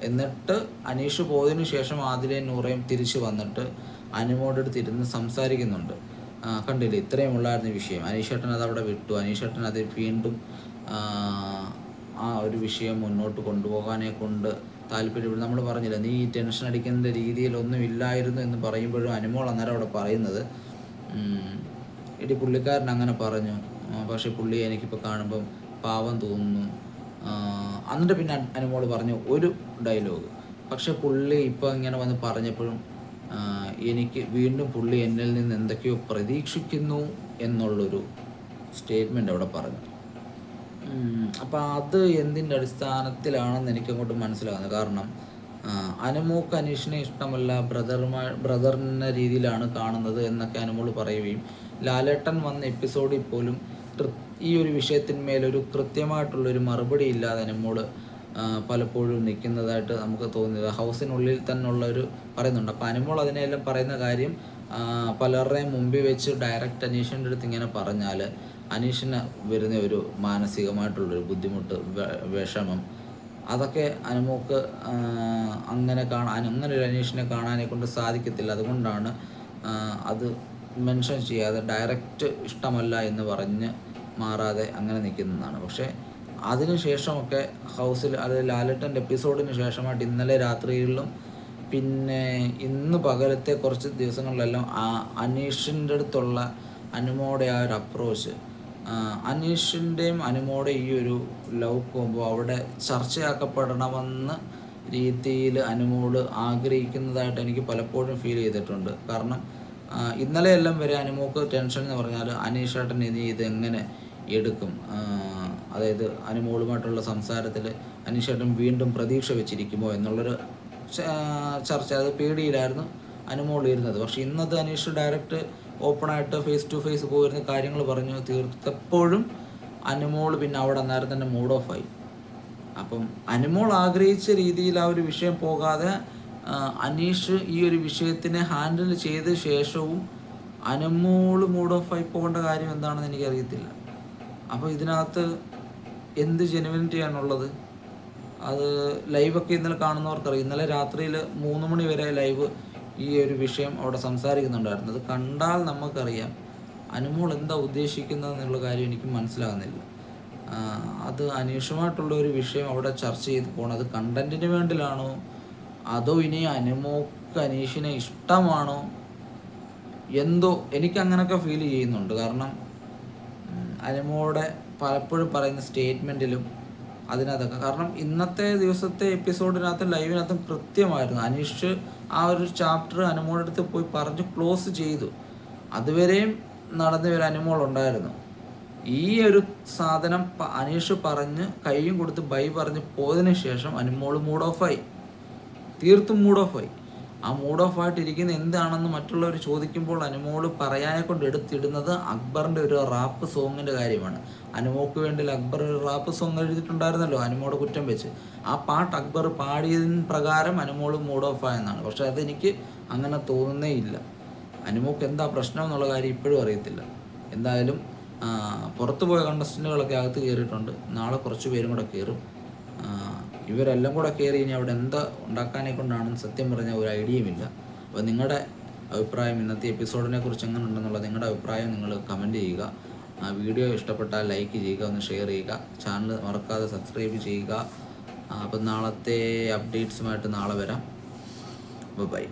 Speaker 1: എന്നിട്ട് അനീഷ് പോയതിനു ശേഷം ആദിലയും നൂറയും തിരിച്ച് വന്നിട്ട് അനിമോടെ അടുത്ത് ഇരുന്ന് സംസാരിക്കുന്നുണ്ട്. കണ്ടില്ലേ, ഇത്രയും ഉള്ളായിരുന്നു വിഷയം. അനീഷേട്ടൻ അത് അവിടെ വിട്ടു. അനീഷേട്ടൻ അത് വീണ്ടും ആ ഒരു വിഷയം മുന്നോട്ട് കൊണ്ടുപോകാനെ കൊണ്ട് താല്പര്യപ്പെടും. നമ്മൾ പറഞ്ഞില്ല, നീ ടെൻഷൻ അടിക്കേണ്ട രീതിയിലൊന്നും ഇല്ലായിരുന്നു എന്ന് പറയുമ്പോഴും അനിമോൾ അന്നേരം അവിടെ പറയുന്നത്, എടി പുള്ളിക്കാരൻ അങ്ങനെ പറഞ്ഞു, പക്ഷേ പുള്ളിയെ എനിക്കിപ്പോൾ കാണുമ്പം പാവം തോന്നുന്നു. എന്നിട്ട് പിന്നെ അനിമോൾ പറഞ്ഞു ഒരു ഡയലോഗ്, പക്ഷെ പുള്ളി ഇപ്പോൾ ഇങ്ങനെ വന്ന് പറഞ്ഞപ്പോഴും എനിക്ക് വീണ്ടും പുള്ളി എന്നിൽ നിന്ന് എന്തൊക്കെയോ പ്രതീക്ഷിക്കുന്നു എന്നുള്ളൊരു സ്റ്റേറ്റ്മെൻ്റ് അവിടെ പറഞ്ഞു. അപ്പോൾ അത് എന്തിൻ്റെ അടിസ്ഥാനത്തിലാണെന്ന് എനിക്കങ്ങോട്ട് മനസ്സിലാകുന്നത്. കാരണം അനിമോക്ക് അനീഷിനെ ഇഷ്ടമല്ല, ബ്രദറിൻ്റെ രീതിയിലാണ് കാണുന്നത് എന്നൊക്കെ അനിമോൾ പറയുകയും ലാലേട്ടൻ വന്ന എപ്പിസോഡിൽ പോലും ഈ ഒരു വിഷയത്തിന്മേലൊരു കൃത്യമായിട്ടുള്ളൊരു മറുപടി ഇല്ലാതെ അനിമോൾ പലപ്പോഴും നിൽക്കുന്നതായിട്ട് നമുക്ക് തോന്നിയത് ഹൗസിനുള്ളിൽ തന്നെയുള്ളൊരു പറയുന്നുണ്ട്. അപ്പോൾ അനിമോൾ അതിനെല്ലാം പറയുന്ന കാര്യം പലരുടെയും മുമ്പിൽ വെച്ച് ഡയറക്റ്റ് അനീഷിൻ്റെ അടുത്ത് ഇങ്ങനെ പറഞ്ഞാൽ അനീഷിന് വരുന്ന ഒരു മാനസികമായിട്ടുള്ളൊരു ബുദ്ധിമുട്ട്, വിഷമം, അതൊക്കെ അനിമോക്ക് അങ്ങനെ ഒരു അനീഷിനെ കാണാനെ കൊണ്ട് സാധിക്കത്തില്ല. അതുകൊണ്ടാണ് അത് മെൻഷൻ ചെയ്യാതെ ഡയറക്റ്റ് ഇഷ്ടമല്ല എന്ന് പറഞ്ഞ് മാറാതെ അങ്ങനെ നിൽക്കുന്നതാണ്. പക്ഷേ അതിന് ശേഷമൊക്കെ ഹൗസിൽ, അതായത് ലാലേട്ടൻ്റെ എപ്പിസോഡിന് ശേഷമായിട്ട് ഇന്നലെ രാത്രികളിലും പിന്നെ ഇന്ന് പകലത്തെ കുറച്ച് ദിവസങ്ങളിലെല്ലാം അനീഷിൻ്റെ അടുത്തുള്ള അനിമോടെ ആ ഒരു അപ്രോച്ച്, അനീഷിൻ്റെയും അനിമോടെ ഈ ഒരു ലവ് കോംബോ അവിടെ ചർച്ചയാക്കപ്പെടണമെന്ന രീതിയിൽ അനിമോള് ആഗ്രഹിക്കുന്നതായിട്ട് എനിക്ക് പലപ്പോഴും ഫീൽ ചെയ്തിട്ടുണ്ട്. കാരണം ഇന്നലെയെല്ലാം വരെ അനിമോക്ക് ടെൻഷൻ എന്ന് പറഞ്ഞാൽ അനീഷേട്ടൻ ഇനി ഇതെങ്ങനെ എടുക്കും, അതായത് അനിമോളുമായിട്ടുള്ള സംസാരത്തിൽ അനീഷേട്ടൻ വീണ്ടും പ്രതീക്ഷ വെച്ചിരിക്കുമോ എന്നുള്ളൊരു ചർച്ച, അത് പേടിയിലായിരുന്നു അനിമോൾ ഇരുന്നത്. പക്ഷേ ഇന്നത്തെ അനീഷ് ഡയറക്റ്റ് ഓപ്പണായിട്ട് ഫേസ് ടു ഫേസ് പോയിരുന്ന കാര്യങ്ങൾ പറഞ്ഞു തീർത്തപ്പോഴും അനിമോൾ പിന്നെ അവിടെ അന്നേരം തന്നെ മൂഡ് ഓഫായി. അപ്പം അനിമോൾ ആഗ്രഹിച്ച രീതിയിൽ ആ ഒരു വിഷയം പോകാതെ അനീഷ് ഈ ഒരു വിഷയത്തിനെ ഹാൻഡിൽ ചെയ്ത ശേഷവും അനിമോൾ മൂഡ് ഓഫായി പോകേണ്ട കാര്യം എന്താണെന്ന് എനിക്കറിയത്തില്ല. അപ്പോൾ ഇതിനകത്ത് എന്ത് ജെനുവിനിറ്റിയാണുള്ളത്? അത് ലൈവൊക്കെ ഇന്നലെ കാണുന്നവർക്കറിയാം. ഇന്നലെ രാത്രിയിൽ 3 മണി വരെ ലൈവ് ഈ ഒരു വിഷയം അവിടെ സംസാരിക്കുന്നുണ്ടായിരുന്നു. അത് കണ്ടാൽ നമുക്കറിയാം അനുമോൾ എന്താ ഉദ്ദേശിക്കുന്നതെന്നുള്ള കാര്യം എനിക്ക് മനസ്സിലാകുന്നില്ല. അത് അനീഷുമായിട്ടുള്ള ഒരു വിഷയം അവിടെ ചർച്ച ചെയ്ത് പോകണം. അത് കണ്ടൻറ്റിന് വേണ്ടിയിലാണോ അതോ ഇനി അനുമോക്ക് അനീഷിനെ ഇഷ്ടമാണോ എന്തോ എനിക്കങ്ങനെയൊക്കെ ഫീൽ ചെയ്യുന്നുണ്ട്. കാരണം അനുമോടെ പലപ്പോഴും പറയുന്ന സ്റ്റേറ്റ്മെൻറ്റിലും അതിനകത്തൊക്കെ, കാരണം ഇന്നത്തെ ദിവസത്തെ എപ്പിസോഡിനകത്ത് ലൈവിനകത്തും കൃത്യമായിരുന്നു അനീഷ് ആ ഒരു ചാപ്റ്റർ അനുമോളുടെ അടുത്ത് പോയി പറഞ്ഞ് ക്ലോസ് ചെയ്തു. അതുവരെയും നടന്നു വരെ അനുമോളുണ്ടായിരുന്നു. ഈ ഒരു സാധനം അനീഷ് പറഞ്ഞ് കൈയും കൊടുത്ത് ബൈ പറഞ്ഞ് പോയതിന് ശേഷം അനുമോൾ മൂഡ് ഓഫായി, തീർത്തും മൂഡ് ഓഫായി. ആ മൂഡ് ഓഫ് ആയിട്ടിരിക്കുന്ന എന്താണെന്ന് മറ്റുള്ളവർ ചോദിക്കുമ്പോൾ അനുമോൾ പറയാനെ കൊണ്ട് എടുത്തിടുന്നത് അക്ബറിൻ്റെ ഒരു റാപ്പ് സോങ്ങിൻ്റെ കാര്യമാണ്. അനുമോക്ക് വേണ്ടി അക്ബർ ഒരു റാപ്പ് സോങ് എഴുതിയിട്ടുണ്ടായിരുന്നല്ലോ അനുമോടെ കുറ്റം വെച്ച്. ആ പാട്ട് അക്ബർ പാടിയതിന് പ്രകാരം അനുമോൾ മൂഡ് ഓഫ് ആയെന്നാണ്. പക്ഷേ അതെനിക്ക് അങ്ങനെ തോന്നുന്നേ ഇല്ല. അനുമോക്ക് എന്താ പ്രശ്നം എന്നുള്ള കാര്യം ഇപ്പോഴും അറിയത്തില്ല. എന്തായാലും പുറത്തു പോയ കണ്ടസ്റ്റൻറ്റുകളൊക്കെ അകത്ത് കയറിയിട്ടുണ്ട്. നാളെ കുറച്ച് പേരും കൂടെ കയറും. ഇവരെല്ലാം കൂടെ കയറി ഇനി അവിടെ എന്താ ഉണ്ടാക്കാനെ കൊണ്ടാണെന്ന് സത്യം പറഞ്ഞാൽ ഒരു ഐഡിയയുമില്ല. അപ്പോൾ നിങ്ങളുടെ അഭിപ്രായം ഇന്നത്തെ എപ്പിസോഡിനെ കുറിച്ച് എങ്ങനെ ഉണ്ടെന്നുള്ള നിങ്ങളുടെ അഭിപ്രായം നിങ്ങൾ കമൻറ്റ് ചെയ്യുക. വീഡിയോ ഇഷ്ടപ്പെട്ടാൽ ലൈക്ക് ചെയ്യുക, ഒന്ന് ഷെയർ ചെയ്യുക, ചാനൽ മറക്കാതെ സബ്സ്ക്രൈബ് ചെയ്യുക. അപ്പം നാളത്തെ അപ്ഡേറ്റ്സുമായിട്ട് നാളെ വരാം. ബൈ.